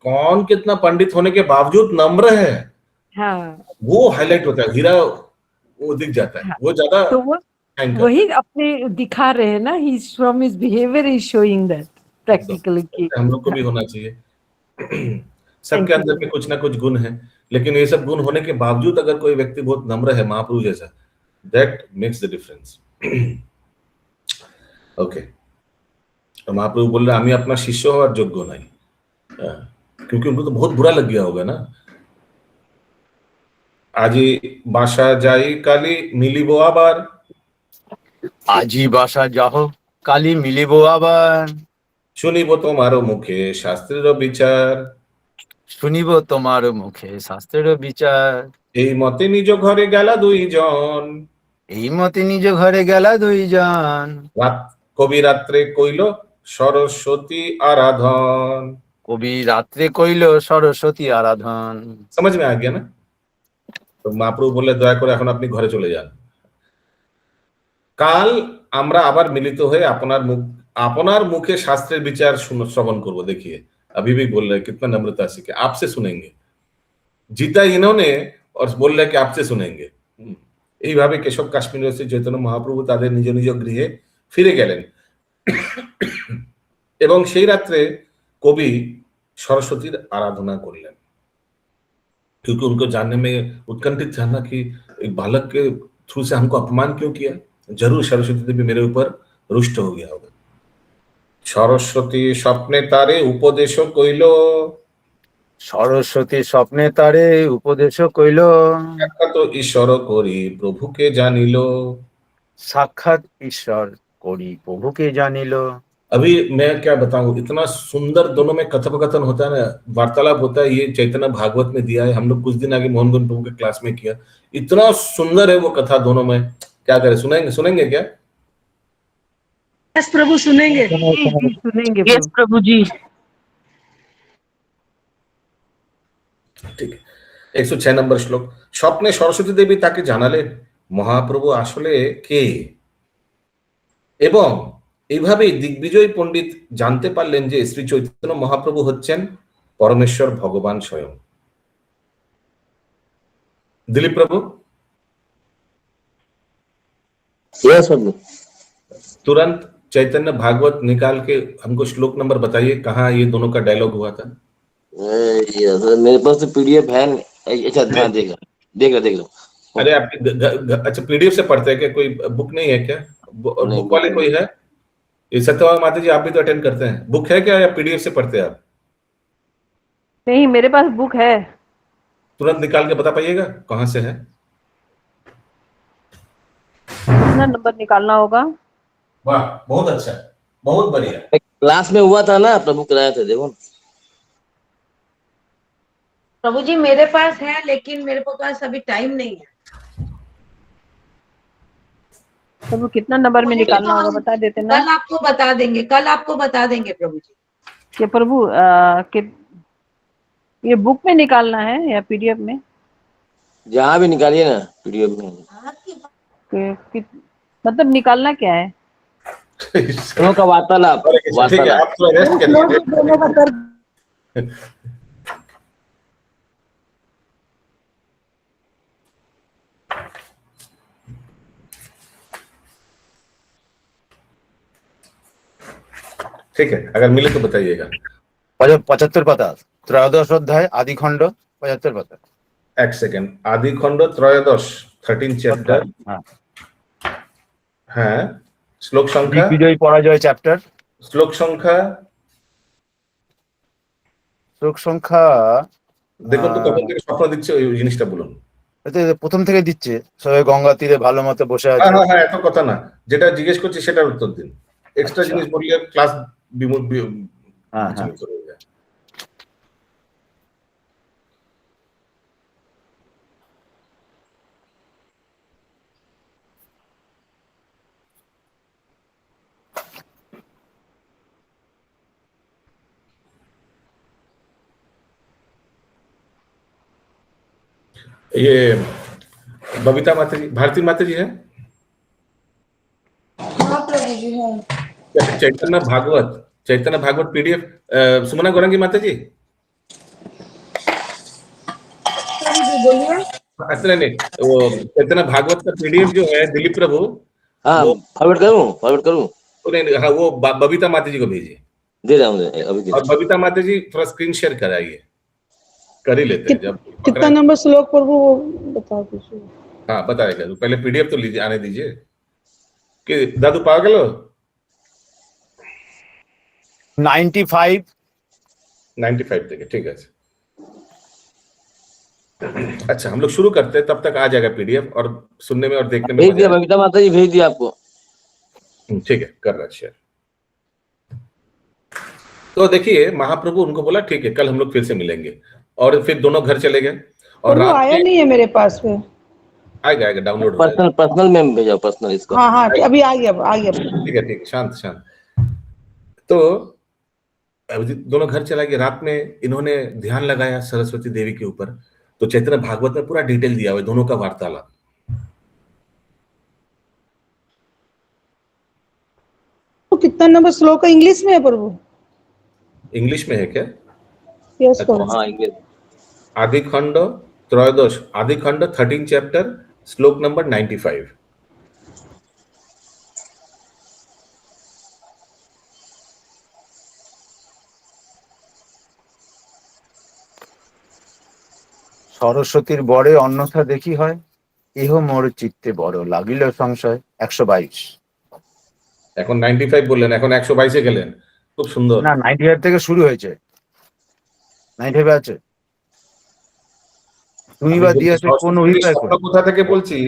B: कौन कितना पंडित होने के बावजूद नम्र है,
K: हाँ,
B: वो हाईलाइट होता है, हीरा वो दिख जाता है, वो ज्यादा
K: तो वही अपने दिखा रहे हैं ना, he from his behaviour is showing that practically कि
B: हम लोग को भी होना चाहिए। सबके अंदर में कुछ ना कुछ गुण है, लेकिन ये सब गुण होने के बावजूद अगर कोई व्यक्ति बहुत नम्र है, महाप्रभु जैसा, that makes the difference. Okay, तो महाप्रभु बोल रहे আমি अपना शिष्य হওয়ার যোগ্য নাই, क्योंकि उनको तो बहुत बुरा लग गया होगा ना। আজি বাসা যাই কালি মিলিব আবার,
C: আজি বাসা যাহ কালি মিলিব আবার,
B: শুনিব তোমার মুখে শাস্ত্রের বিচার,
C: শুনিব তোমার মুখে শাস্ত্রের বিচার,
B: এই মতে নিজ ঘরে গেলা দুইজন,
C: এই মতে নিজ ঘরে গেলা দুইজন,
B: কবি রাত্রে কইল সরস্বতী আরাধন।
C: কবি রাত্রে কইল সরস্বতী আরাধন।
B: समझ में आ गया ना? তো মহাপ্রভু বললে দয়া করে এখন আপনি ঘরে চলে যান, কাল আমরা আবার মিলিত হয়ে আপনার মুখে শাস্ত্রের বিচার শ্রবণ করব। देखिए अभी भी बोल रहे कितना नम्रता से कि आपसे सुनेंगे, जीता इन्होंने और बोल रहे कि आपसे सुनेंगे। এইভাবে কেশব কাশ্মীর শ্রী চৈতন্য মহাপ্রভু তাদের নিজ নিজ গৃহে ফিরে গেলেন এবং সেই রাত্রে কবি सरस्वतीर आराधना करलें, क्योंकि उनको जानने में उत्कंठित था ना कि एक बालक के थ्रू से हमको अपमान क्यों किया, जरूर सरस्वती देवी मेरे ऊपर रुष्ट हो गया होगा। सरस्वती स्वप्ने तारे उपदेश कइल,
C: सरस्वती स्वप्ने तारे उपदेश कइल,
B: साक्षात ईश्वर करी प्रभु के जानिल,
C: साक्षात ईश्वर करी प्रभु के जानिल।
B: अभी मैं क्या बताऊं, इतना सुंदर दोनों में कथोपकथन होता है ना, वार्तालाप होता है। ये चैतन्य भागवत में दिया है, हम लोग कुछ दिन आगे मोहन गुन प्रभु के क्लास में किया, इतना सुंदर है वो कथा दोनों में। क्या करें, सुनेंगे क्या?
F: यस प्रभु सुनेंगे।
K: सुनेंगे
F: यस प्रभु जी।
B: ठीक है, 106 নম্বর শ্লোক। স্বপ্নে সরস্বতী দেবী তাকে জানালেন মহাপ্রভু আসলে কে, এবং এইভাবেই দিগ্বিজয় পণ্ডিত জানতে পারলেন যে শ্রী চৈতন্য মহাপ্রভু হচ্ছেন পরমেশ্বর ভগবান স্বয়ং। दिलीप प्रभु,
E: यस प्रभु।
B: तुरंत चैतन्य भागवत निकाल के हमको श्लोक नंबर बताइए, कहाँ ये दोनों का डायलॉग हुआ था।
E: मेरे पास तो पीडीएफ है। अच्छा हाँ, देख लो।
B: अरे आप अच्छा पीडीएफ से पढ़ते हैं क्या? कोई बुक नहीं है क्या? बुक वाले कोई है? ये सत्यवान माता जी आप भी तो अटेंड करते हैं, बुक है क्या या पीडीएफ से पढ़ते हैं आप?
K: नहीं, मेरे पास बुक है।
B: तुरंत निकाल के बता पाइएगा कहाँ से है।
K: कितना नंबर निकालना होगा?
B: वाह, बहुत अच्छा, बहुत बढ़िया।
E: क्लास में हुआ था ना, प्रभु कराया था, देखो।
I: प्रभु जी मेरे पास है, लेकिन मेरे पास अभी टाइम नहीं है।
K: प्रभु कितना नंबर में निकालना होगा बता देते ना।
I: कल आपको बता देंगे प्रभु जी।
K: कि प्रभु कि ये बुक में निकालना है या पीडीएफ में?
E: जहाँ भी निकालिए ना, पीडीएफ में।
K: मतलब निकालना क्या है?
E: दोनों का वार्तालाप।
B: ठीक है, आप तो रेस्ट करिए। ठीक है, अगर मिले तो बताइएगा।
C: 75 पाता, त्रयोदश अध्याय आदि खंड 75 पाता।
B: एक सेकेंड, आदि खंड त्रयोदश 13 चैप्टर। हाँ, श्लोक संख्या
C: दिग्विजय पराजय चैप्टर,
B: श्लोक संख्या দেখুন তো কখন থেকে স্বপ্ন দিচ্ছে ওই জিনিসটা বলুন।
C: এতে প্রথম থেকে দিচ্ছে, সবাই গঙ্গা তীরে ভালো মতো বসে আছে।
B: হ্যাঁ হ্যাঁ, এত কথা না, যেটা জিজ্ঞেস করছি সেটার উত্তর দিন। এক্সট্রা জিনিস বললে ক্লাস
C: হ্যাঁ হ্যাঁ।
B: ये बबीता माता जी, भारती माता जी है?
F: हाँ प्रभु जी है।
B: चैतन्य भागवत पीडीएफ सुमना गौरंगी माता जी।
F: बोलिए।
B: अच्छा नहीं, वो चैतन्य भागवत का पीडीएफ जो है दिलीप प्रभु,
E: हाँ फॉरवर्ड करूँ।
B: नहीं हाँ, वो बबीता माता जी को भेजिए।
E: दे रहा हूँ अभी।
B: और बबीता माता जी थोड़ा स्क्रीन शेयर कराइए, कर ही लेते हैं जब।
F: कितना नंबर श्लोक प्रभु वो बता दीजिए।
B: हाँ बताएगा, तो पहले पीडीएफ तो लीजिए, आने दीजिए। कि दादू पागल हो?
C: 95
B: 95 থেকে, ঠিক আছে। अच्छा, हम लोग शुरू करते हैं, तब तक आ जाएगा पीडीएफ, और सुनने में और देखने में
E: भेज
B: मजा
E: दिया
B: आएगा।
E: बबीता माता जी, भेज दिया आपको।
B: ठीक है, कर रहा शेयर। तो देखिए, महाप्रभु उनको बोला ठीक है, कल हम लोग फिर से मिलेंगे, और फिर दोनों घर चले गए। और
F: पर वो
B: रात
F: आया
B: में
F: नहीं है मेरे पास में।
B: आएगा, आएगा, डाउनलोड हो जाएगा।
E: पर्सनल पर्सनल में भेजा, पर्सनल इसको।
F: हाँ हाँ अभी आ गया, आ गया।
B: ठीक है, ठीक है, शांत शांत। तो अब दोनों घर चला गया। रात में इन्होंने ध्यान लगाया सरस्वती देवी के ऊपर। तो चैतन्य भागवत में पूरा डिटेल दिया हुआ है दोनों का वार्तालाप।
F: तो कितना नंबर श्लोक है, इंग्लिश में है प्रभु?
B: इंग्लिश में है क्या?
F: यस
B: अच्छा।
F: प्रभु।
E: हाँ, इंग्लिश।
B: आदिखंड त्रयोदश, आदिखंड 13 चैप्टर, श्लोक नंबर 95।
C: সরস্বতীর বরে অন্যথা দেখি হয়, ইহ মোর চিত্তে বড় লাগিল সংশয়। 122।
B: এখন 95 বললেন, এখন 122-এ গেলেন, খুব সুন্দর।
C: না, 95 থেকে শুরু হয়েছে। 95 আছে। তুমি বা দিয়াছে কোন অভিপ্রায় করে?
B: কোথা থেকে বলছি?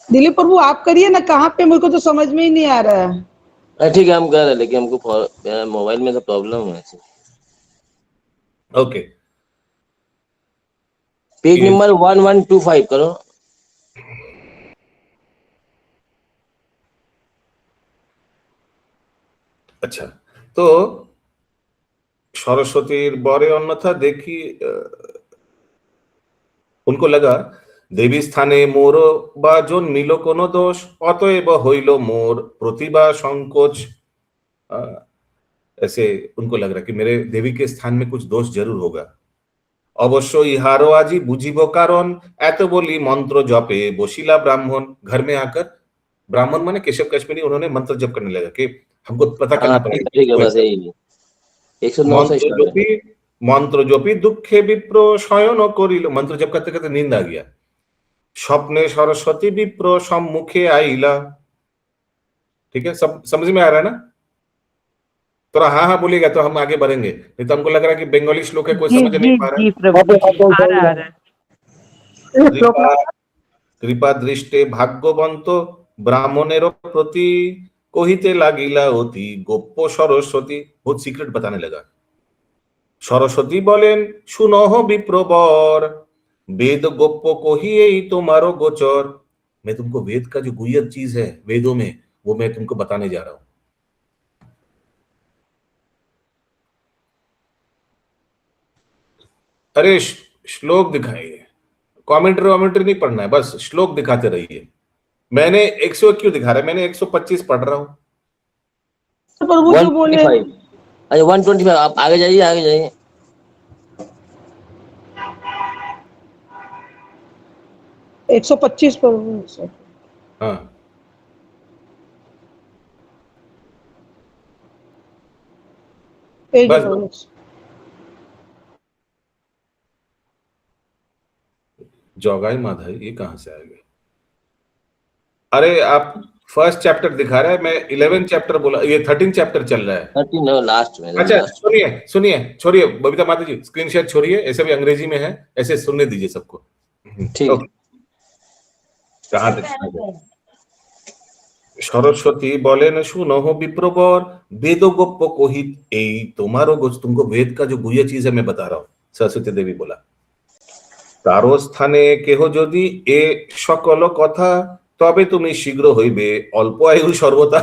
F: दिलीप प्रभु आप करिए ना, कहाँ पे, मुझको तो समझ में ही नहीं आ रहा है।
E: ठीक है, हम कर रहे हैं, लेकिन हमको मोबाइल में तो प्रॉब्लम है।
B: ओके,
E: पेज नंबर 1125 करो।
B: अच्छा, तो सरस्वतीर बरे अन्यथा देखी, उनको लगा देवी स्थाने मोर बाजन नील कोनो दोष, अतएव हईल मोर प्रतिभा संकोच। ऐसे उनको लग रहा कि मेरे देवी के स्थान में कुछ दोष जरूर होगा। अवश्य इहारो आजी बुझिब कारण, एत बोली मंत्र जपे बसिला ब्राह्मण। घर में आकर ब्राह्मण माने केशव कश्मीरी, उन्होंने मंत्र जप करने लगा कि हमको पता करना पड़ेगा।
E: ठीक है, बस यही 109 से स्टार्ट है।
B: मंत्र जपी दुखे विप्र शयन करिल। मंत्र जप करते करते नींद आ गया। स्वप्ने सरस्वती विप्र सम्मुखे आइला। ठीक है, सब समझ में आ रहा है ना? थोड़ा हाँ हाँ बोलिएगा तो हम आगे बढ़ेंगे, नहीं तो हमको लग रहा है कि बंगाली श्लोक है, कोई
K: जी
B: समझ नहीं
K: जी
B: पा रहा
K: जी
B: है।
K: प्रभु जी, आ रहा है।
B: कृपा कृपा दृष्टे भाग्यवंत ब्राह्मणेर प्रति कहिते लागिला अति गोप्य सरस्वती। बहुत सीक्रेट बताने लगा। सरस्वती बोलेन सुनह विप्रवर, वेद गोप्य कहिए तुम्हारो गोचर। मैं तुमको वेद का जो गुह्य चीज है वेदों में, वो मैं तुमको बताने जा रहा हूं। अरे श्लोक दिखाइए, कमेंट्री नहीं पढ़ना है, बस श्लोक दिखाते रहिए। मैंने 100 क्यों दिखा रहा है, मैंने 125 पढ़ रहा हूं।
F: प्रभु जो बोले
E: 125। अच्छा, 125, आप आगे जाइए, आगे जाइए।
F: 125 प्रभु।
B: हाँ,
F: पेज
B: बस
F: प्रभु।
B: जोगाई माधव ये कहां से आ गए? अरे आप फर्स्ट चैप्टर दिखा रहे हैं, मैं 11 चैप्टर बोला, ये 13 चैप्टर चल रहा है।
E: 13 लास्ट में।
B: अच्छा सुनिए सुनिए, छोड़िए बबीता माता जी, स्क्रीन शेयर छोड़िए, ऐसे भी अंग्रेजी में है, ऐसे सुनने दीजिए सबको।
E: ठीक।
B: ओके, कहाँ तक? सरस्वती बोलेन सुनहो विप्रवर, वेद गोप्य कोहित এই তোমারও तुमको वेद का जो गुह्य चीज है मैं बता रहा हूँ। सरस्वती देवी बोला, तारो स्थाने केह यदि ए सकल कथा, तबे तुम्हें शीघ्र হইবে অল্প आयु सर्वथा।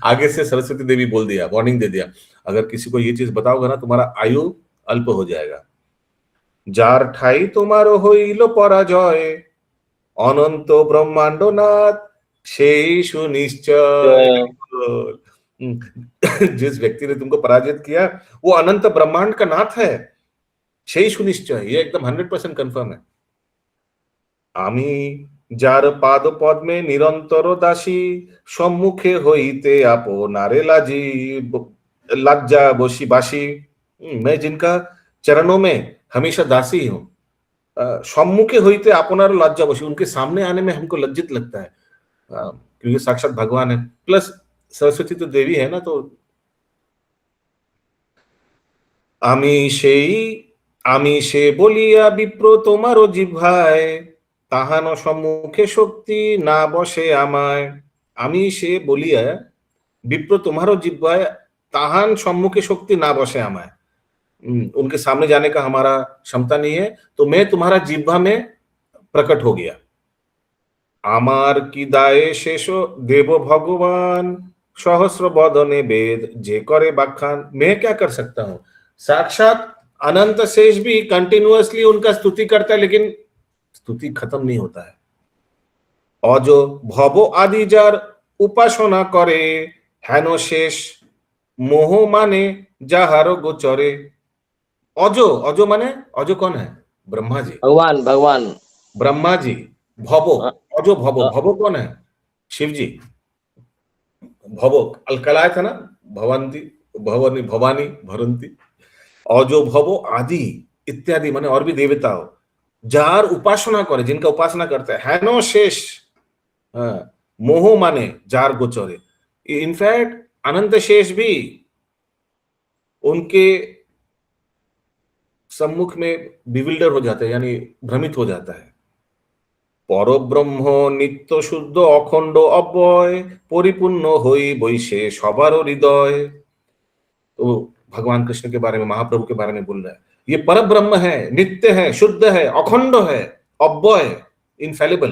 B: आगे से सरस्वती देवी बोल दिया, वार्निंग दे दिया, अगर किसी को ये चीज बताओगे ना तुम्हारा आयु अल्प हो जाएगा। जार ठाई तुम्हारो হইল পরাজয়, অনন্ত ব্রহ্মাণ্ড নাথ সেই সুनिश्चय। जिस व्यक्ति ने तुमको पराजित किया वो अनंत ब्रह्मांड का नाथ है, সেই সুনিশ্চয়, ये एकदम 100% कंफर्म है। আমি যার পাদ পদ্মে নিরন্তর দাসী, সম্মুখে হইতে আপনারে লাজি लज्जा बसी बासी। मैं जिनका चरणों में हमेशा दासी हूँ, सम्मुखे होते अपनार लज्जा बसी, उनके सामने आने में हमको लज्जित लगता है, क्योंकि साक्षात भगवान है, प्लस सरस्वती तो देवी है ना। तो आमी সেই আমি সে বলিয়া বিপ্র তোমারও জিহ্বায়, তাহান সম্মুখে শক্তি না বসে আমায়। আমি সে বলিয়া विप्र तुम्हारो जिह्वाय, ताहान सम्मुखे शक्ति ना बसे हमारे। उनके सामने जाने का हमारा क्षमता नहीं है, तो मैं तुम्हारा जिह्वा में प्रकट हो गया। आमार की दाये शेषो देव भगवान, सहस्र बदने वेद जे करे बखान। मैं क्या कर सकता हूं? साक्षात अनंत शेष भी कंटिन्यूअसली उनका स्तुति करता है, लेकिन स्तुति खत्म नहीं होता है। अजो भव आदि जार उपासना करे, हेनो शेष मोह माने जाहारो गोचरे। अजो, अजो माने अजो कौन है? ब्रह्मा जी,
E: भगवान भगवान
B: ब्रह्मा जी। भवो, अजो भवो,
E: हाँ।
B: भवो कौन है? शिव जी। भवो अलकलाय था ना, भवंती भवनी भवानी भरंती। अजो भवो आदि इत्यादि माने और भी देवता हो, जार उपासना करे, जिनका उपासना करता है। हेनो शेष, मोह माने जार गोचरे। इनफैक्ट अनंत शेष भी उनके सम्मुख में बिविल्डर हो जाता है, यानी भ्रमित हो जाता है। पर ब्रह्म नित्य शुद्ध अखंड अव्यय, परिपूर्ण होई बैसे सबार हृदय। तो भगवान कृष्ण के बारे में, महाप्रभु के बारे में बोल रहा है, ये पर ब्रह्म है, नित्य है, शुद्ध है, अखंड है, अव्यय, इनफेलिबल,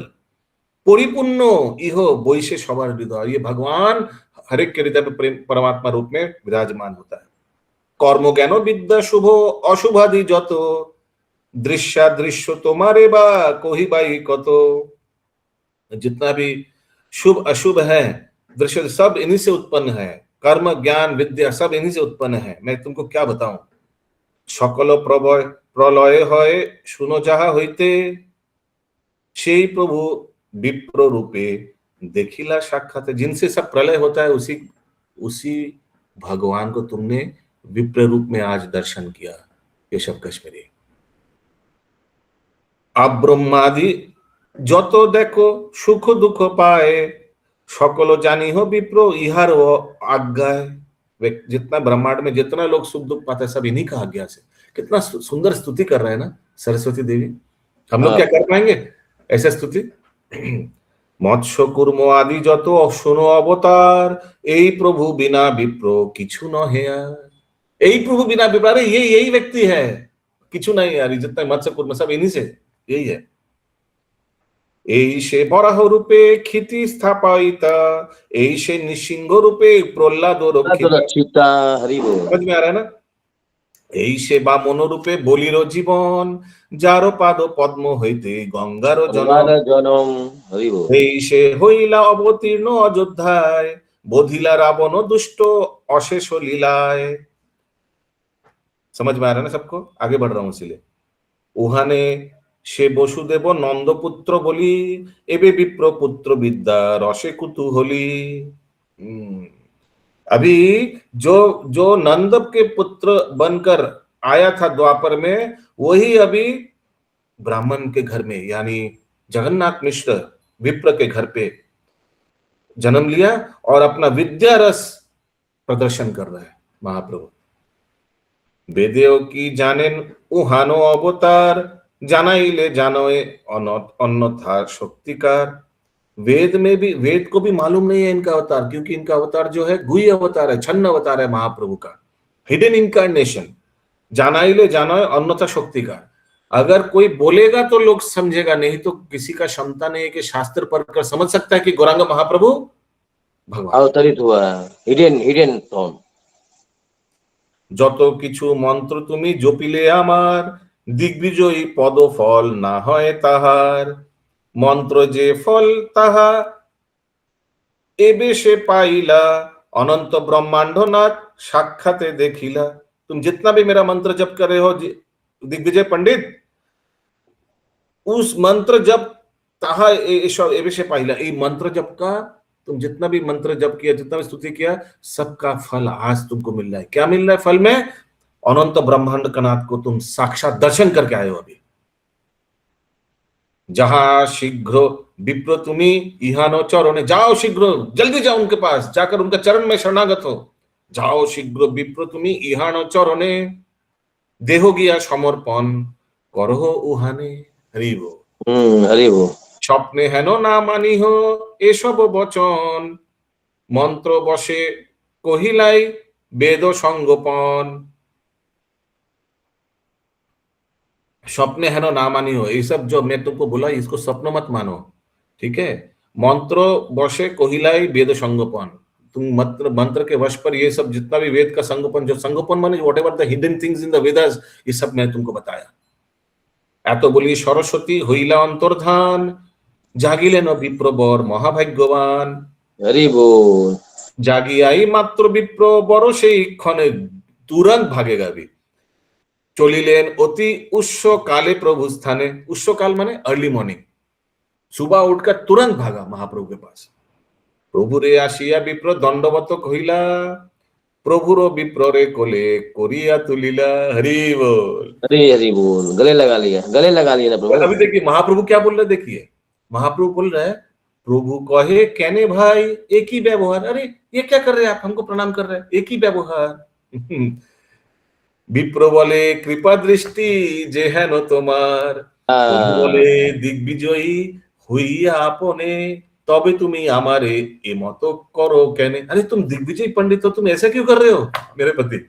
B: परिपूर्ण इहो बैसे सबार हृदय। ये भगवान हर एक के हृदय में परमात्मा रूप में विराजमान होता है। कर्म ज्ञान विद्या शुभ अशुभादि जत, दृश्य दृश्य तुम्हारे बा कोही बाई कतो। जितना भी शुभ अशुभ है, दृश्य सब इन्हीं से उत्पन्न है। कर्म ज्ञान विद्या सब इन्हीं से उत्पन्न है। मैं तुमको क्या बताऊं? सकल प्रलय प्रलय है सुनो जहा होइते, সেই प्रभु विप्र रूपे देखिला साक्षात। जिनसे सब प्रलय होता है, उसी भगवान को तुमने विप्र रूप में आज दर्शन किया। केशव कश्मीरी। आप ब्रह्मादि যত देखो सुख दुख पाए, सकल जानी हो विप्र इहार आज्ञाय। जितना ब्रह्मांड में जितना लोग सुख दुख पाते हैं, सब इन्हीं का आज्ञा से। कितना सुंदर स्तुति कर रहे हैं ना सरस्वती देवी। हम लोग क्या कर पाएंगे ऐसा स्तुति? मत्स्य कूर्म आदि যত শুনো अवतार, এই प्रभु बिना विप्र किछु न है यार। यही प्रभु बिना विप्र, अरे यही व्यक्ति है, किछु नहीं यार। जितना मत्स्य कूर्म सब इन्हीं से, यही है। এই সে বরাহ রূপে ক্ষিতি স্থাপায়িতা, এই সে নৃসিংহ রূপে প্রহ্লাদ রক্ষিতা।
E: रक्षिता हरि बोल।
B: समझ में आ रहा है ना? এই সে বামন রূপে বলির জীবন, যার পাদ পদ্ম হইতে গঙ্গার জনম।
E: भगवान जनम हरि बोल।
B: এই সে হইলা অবতীর্ণ অযোধ্যায়, বধিলা রাবণ दुष्ट অশেষ লীলায়। समझ में आ रहा है ना सबको? आगे बढ़ रहा हूं इसीलिए। उहाने সে বসুদেব নন্দপুত্র বলি, এবে বিপ্র পুত্র বিদ্যা রসে कुतूहली। अभी जो नंद के पुत्र बनकर आया था द्वापर में, वही अभी ब्राह्मण के घर में, यानी जगन्नाथ मिश्र विप्र के घर पे जन्म लिया और अपना विद्या रस प्रदर्शन कर रहा है महाप्रभु। वेदेव की जाने उहानो अवतार, जानाइले जानोए अन्यथा शक्तिकार। वेद में भी, वेद को भी मालूम नहीं है इनका अवतार, क्योंकि इनका अवतार जो है गुह्य अवतार है, छन्न अवतार है महाप्रभु का, हिडन इनकार्नेशन। जानाइले जानोए अन्यथा शक्तिकार। अगर कोई बोलेगा तो लोग समझेगा, नहीं तो किसी का क्षमता नहीं है कि शास्त्र पढ़कर समझ सकता है कि गौरांग महाप्रभु भगवान
E: अवतरित हुआ है। Hidden form.
B: যত কিছু মন্ত্র তুমি জপিলে আমার, दिग्विजयी पद फल ना হয় তাহার। मंत्र जे फल ताहा एबे से पाइला, अनंत ब्रह्मांड नाथ साक्षाते देखिला। तुम जितना भी मेरा मंत्र जप कर रहे हो दिग्विजय पंडित, उस मंत्र जप ताहा एबे से पाइला, ये मंत्र जप का तुम जितना भी मंत्र जप किया, जितना भी स्तुति किया, सबका फल आज तुमको मिल रहा है। क्या मिल रहा है फल में? अनंत ब्रह्मांड का नाथ को तुम साक्षात दर्शन करके आए हो अभी। जहां शीघ्र विप्र तुम्ही इहानो चरणे, जाओ शीघ्र, जल्दी जाओ उनके पास, जाकर उनका चरण में शरणागत हो। जाओ शीघ्र विप्र तुम्ही इहानो चरणे, দেহ গিয়া সমর্পণ করহ উহানে। হরিব।
E: हरि वो
B: স্বপ্নে হেন না মানিহ এসব বচন, মন্ত্র বসে কহিলাই বেদ সঙ্গোপন। स्वप्ने है ना मानी हो, ये सब जो मैं तुमको बोला इसको स्वप्न मत मानो, ठीक है। मंत्र वशे कोहिलाई वेद संगोपन, तुम मंत्र के वश पर ये सब जितना भी वेद का संगोपन, जो संगोपन माने what ever the hidden things in the Vedas, ये सब मैं तुमको बताया। এত বলি সরস্বতী হইলা অন্তর্ধান, জাগিলেন বিপ্রবর মহাভাগ্যবান।
E: हरि बोल
B: জাগিয়াই মাত্র বিপ্র বড় সেই ক্ষণে তুরন্ত ভাগে গাবি, চলিলেন অতি উৎসকালে प्रभु स्थाने। उष्सकाल माने अर्ली मॉर्निंग, सुबह उठकर तुरंत भागा महाप्रभु के पास। प्रभु रे आसिया विप्र दंडवत कहिला, प्रभुर विप्र रे कोले कोरिया तुलिला। हरि बोल।
E: हरि बोल, गले लगा लिया ना प्रभु।
B: अभी देखिए महाप्रभु क्या बोल रहे, देखिए महाप्रभु बोल रहे हैं, प्रभु कहे कहने भाई एक ही व्यवहार। अरे ये क्या कर रहे हैं आप, हमको प्रणाम कर रहे हैं, एक ही व्यवहार। विप्र बोले कृपा दृष्टि जे हेन তোমার, প্রভু বলে দিগ্বিজয়ী হইয়া আপনে, তবে তুমি আমারে এ মতো করো কেনে। अरे तुम दिग्विजयी पंडित हो, तुम ऐसा क्यों कर रहे हो मेरे पति।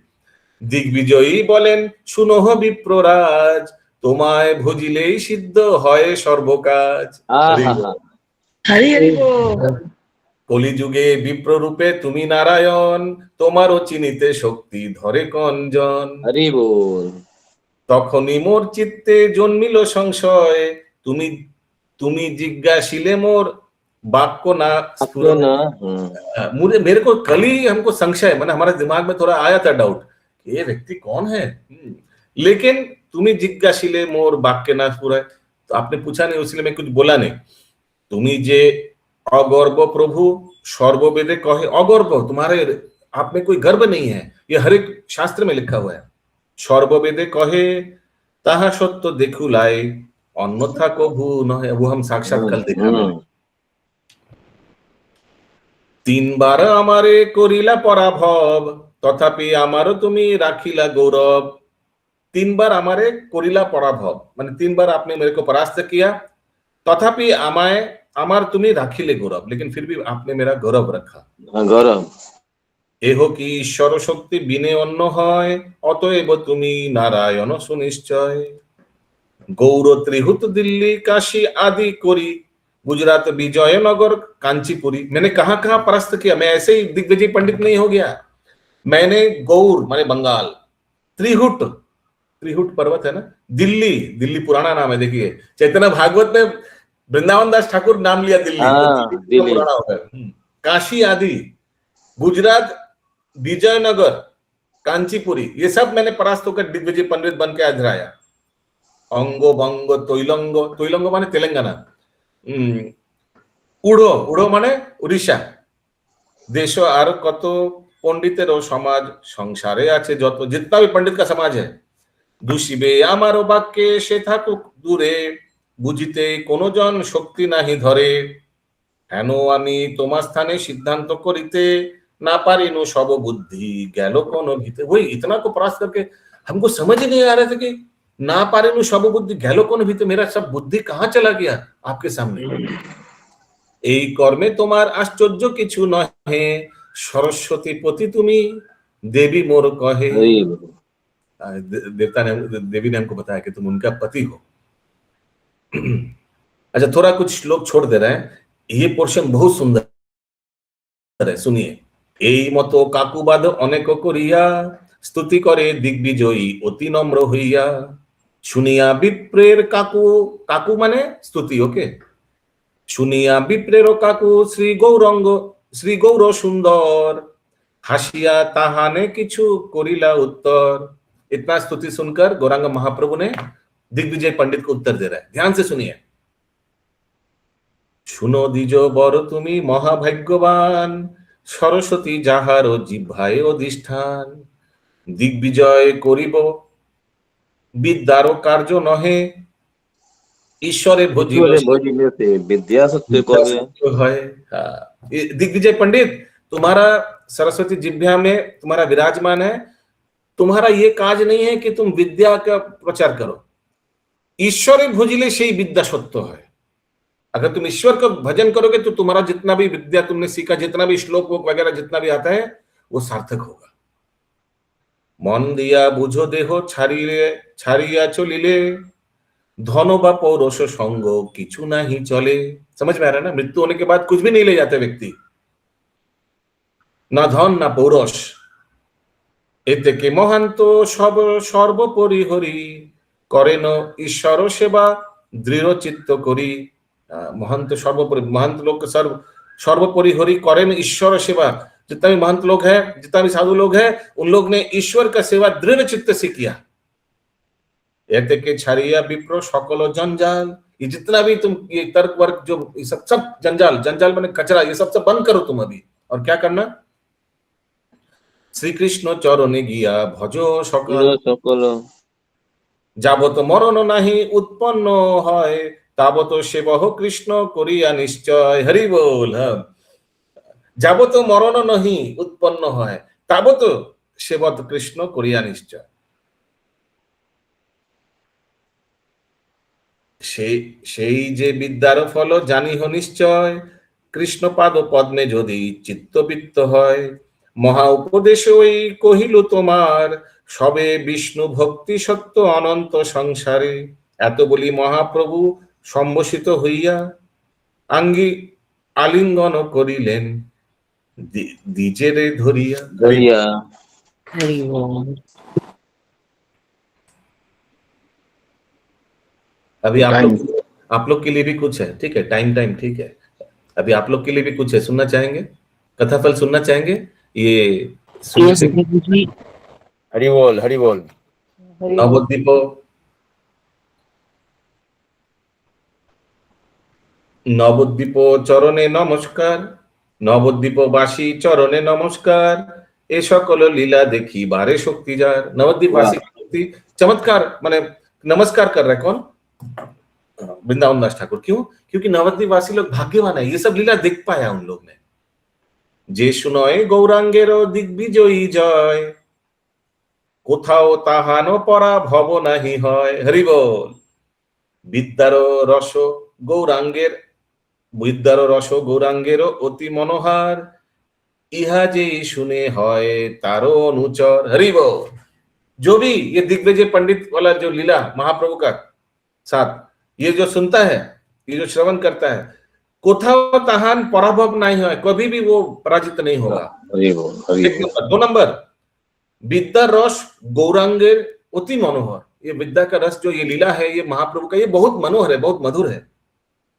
B: दिग्विजयी বলেন শুনহ বিপ্ররাজ, তোমায় ভজিলেই সিদ্ধ হয় সর্বকাজ।
F: हरि हरि बोल।
B: কলিযুগে বিপ্র রূপে তুমি নারায়ণ, তোমারও চিনিতে শক্তি ধরে কঞ্জন।
E: हरि बोल
B: তখনই মোর চিত্তে জন্মিল সংশয়, তুমি তুমি জিজ্ঞাসিলে মোর বাক্য না স্ফুরণ। मुझे मेरे को कल ही हमको संशय, मैंने हमारे दिमाग में थोड़ा आया था डाउट, ये व्यक्ति कौन है, लेकिन तुम्हें जिज्ञासिले मोर वाक्य ना स्फुराय, तो आपने पूछा नहीं इसलिए मैं कुछ बोला नहीं। तुम्ही जे अगर्व प्रभु सर्ववेदे कहे, अगर्व तुम्हारे आप में कोई गर्व नहीं है, ये हर एक शास्त्र में लिखा हुआ है। सर्ववेदे कहे ताहा सत्य देखुलाई, अन्यथा कभू नहे। वो हम साक्षात कल देखा। तीन बार আমারে করিলা পরাভব, তথাপি আমারও তুমি রাখিলা गौरव। तीन बार हमारे कोरिला पराभव माने 3 बार आपने मेरे को परास्त किया, तथापि আমায় আমার তুমি রাখিলে गौरव, लेकिन फिर भी आपने मेरा गौरव रखा।
E: गौरव
B: এহ কি ঈশ্বর শক্তি বিনে অন্য হয়, অতএব তুমি নারায়ণ সুনিশ্চয়। গৌর ত্রিহুত দিল্লি काशी आदि करी, गुजरात विजयनगर कांचीपुरी। मैंने कहां कहां परास्त किया, मैं ऐसे ही दिग्विजय पंडित नहीं हो गया। मैंने गौर माने बंगाल, त्रिहुट त्रिहुट पर्वत है ना, दिल्ली, दिल्ली पुराना नाम है, देखिए चैतन्य भागवत में वृंदावन दास ठाकुर नाम लिया दिल्ली, तो दिल्ली पुराना हो गया। काशी आदि, गुजरात विजयनगर कांचीपुरी, ये सब मैंने परास्त होकर दिग्विजय पंडित बन के आजराया। अंग बंग तैलंग, तैलंग माने तेलंगाना, उड़ो उड़ो माने उड़ीसा। देश আর কত পণ্ডিতের সমাজ, সংসারে আছে যত, जितना भी पंडित का समाज है। দুষিবে আমারও বাক্যে সে থাকুক দূরে, বুঝিতে কোন জন শক্তি নাহি ধরে। হেন আমি তোমার স্থানে সিদ্ধান্ত করিতে, না পারিনু সব বুদ্ধি গেল কোন ভিতে। वही इतना को परास्त करके हमको समझ ही नहीं आ रहा था कि ना पारिनु सब बुद्धि गैलो कोन भीतर, मेरा सब बुद्धि कहाँ चला गया आपके सामने। এই কর্মে তোমার আশ্চর্য কিছু নহে, সরস্বতী পতি তুমি দেবী মোর কহে। देवता ने, देवी ने हमको बताया कि तुम उनका पति हो। अच्छा थोड़ा कुछ श्लोक छोड़ दे रहे हैं, ये पोर्शन बहुत सुंदर है, सुनिए। এই মতো কাকুবাদ অনেক করিয়া, স্তুতি করে দিগ্বিজয়ী অতি নম্র হইয়া। শুনিয়া বিপ্রের কাকু, কাকু মানে স্তুতি, ওকে। শুনিয়া বিপ্রের কাকু শ্রী গৌরঙ্গ, শ্রী গৌর সুন্দর, হাসিয়া তাহানে কিছু করিলা उत्तर। इतना स्तुति सुनकर गौरांग महाप्रभु ने दिग्विजय पंडित को उत्तर दे रहा है, ध्यान से सुनिए। শুনো দ্বিজ বর তুমি মহাভাগ্যবান, সরস্বতী যাহার জিহ্বায় অধিষ্ঠান। দিগ্বিজয় করিব বিদ্যার কার্য নহে, ঈশ্বরে ভজিলে
E: विद्या सत्य
B: হয়। दिग्विजय पंडित तुम्हारा सरस्वती जिह्वा में तुम्हारा विराजमान है, तुम्हारा ये काज नहीं है कि तुम विद्या का प्रचार करो। ईश्वरे भुजिले से ही विद्या सत्य है। अगर तुम ईश्वर का भजन करोगे तो तुम्हारा जितना भी विद्या तुमने सीखा, जितना भी श्लोक वगैरह जितना भी आता है, वो सार्थक होगा। मन दिया बुझो देहो छाड़िया चलिले, धन बा पौरुष संग किछु नहीं चले। समझ में आ रहा है ना? मृत्यु होने के बाद कुछ भी नहीं ले जाते व्यक्ति, ना धन ना पौरुष। एते के महान तो सब सर्वोपरि हरि, करेन ईश्वर सेवा दृढ़ चित्त करी। महंत सर्वोपरि, महंत लोग सर्वोपरि हरि करेन ईश्वर सेवा। जितना भी महंत लोग हैं, जितना भी साधु लोग हैं, उन लोग ने ईश्वर का सेवा दृढ़ चित्त से किया। एते के छाड़िया विप्र सकल जंजाल, ये जितना भी तुम ये तर्क वर्क जो ये सब जंजाल मैंने कचरा, ये सब बंद करो तुम अभी। और क्या करना? श्री कृष्ण चरणे गिया भजो सकल, যাবত মরণ নাহি উৎপন্ন হয়, তাবত সেবহ কৃষ্ণ করিয়া নিশ্চয়। হরি বল। যাবত মরণ নাহি উৎপন্ন হয়, তাবত সেবত কৃষ্ণ করিয়া নিশ্চয়। সেই যে বিদ্যার ফল জানিহ নিশ্চয়, কৃষ্ণ পাদ পদ্মে যদি চিত্তবৃত্ত হয়। মহা উপদেশ ওই কহিল তোমার, সবে বিষ্ণু ভক্তি সত্য অনন্ত সংসারে। এত বলি মহাপ্রভু সম্বসিত হইয়া আঙ্গি আলিঙ্গন করিলেন দ্বিজেরে ধরিয়া। अभी आप लोग के लिए भी कुछ है, ठीक है? टाइम ठीक है। अभी आप लोग के लिए भी कुछ है, सुनना चाहेंगे? कथाफल सुनना चाहेंगे? ये
C: हरि बोल।
B: नवद्वीप চরণে নমস্কার, নবদ্বীপবাসী চরণে নমস্কার। এ সকল লীला देखी बारे शक्ति जार। नवद्वीपवासी शक्ति चमत्कार माने नमस्कार कर रहे कौन? वृंदावन दास ठाकुर। क्यों? क्योंकि नवद्वीपवासी लोग भाग्यवान है, ये सब लीला देख पाया उन लोग ने। जे सुनय गौरांगेर दिग्विजयी जय, কোথাও তাহানো পরা ভব নাহি হয়। হরি বল। বিদ্যার রস গৌরাঙ্গের অতি মনোহার, ইহা যে শুনে হয় তারো অনুচর। हरि बोल। जो भी ये दिग्विजय पंडित वाला जो लीला महाप्रभु का साथ ये जो सुनता है, ये जो श्रवण करता है, कोथाओ ताहान पराभव नहीं है, कभी भी वो पराजित नहीं होगा। 2 नंबर विद्या रस गौरांगेर अति मनोहर। ये विद्या का रस जो ये लीला है, ये महाप्रभु का, ये बहुत मनोहर है, बहुत मधुर है।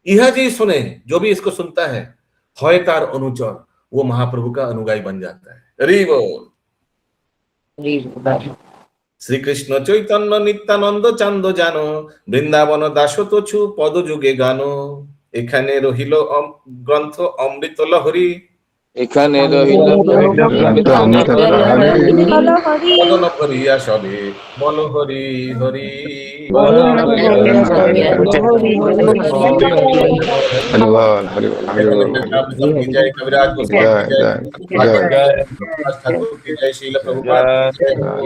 B: यह जी सुने, जो भी इसको सुनता है, होय तार अनुचर, वो महाप्रभु का अनुगामी बन जाता है। हरि बोल। श्री कृष्ण चैतन्य नित्यानंद चांद जानो, বৃন্দাবন দাসত ছু পদ যুগে গানো। এখানে রহিল গ্রন্থ অমৃত লহরী,
E: এখানে রহিল
B: মদন করিয়া সবে বল হরি হরি। जय कविराज गोस्वामी की जय, ठाकुर की जय, श्रील प्रभुपाद की जय।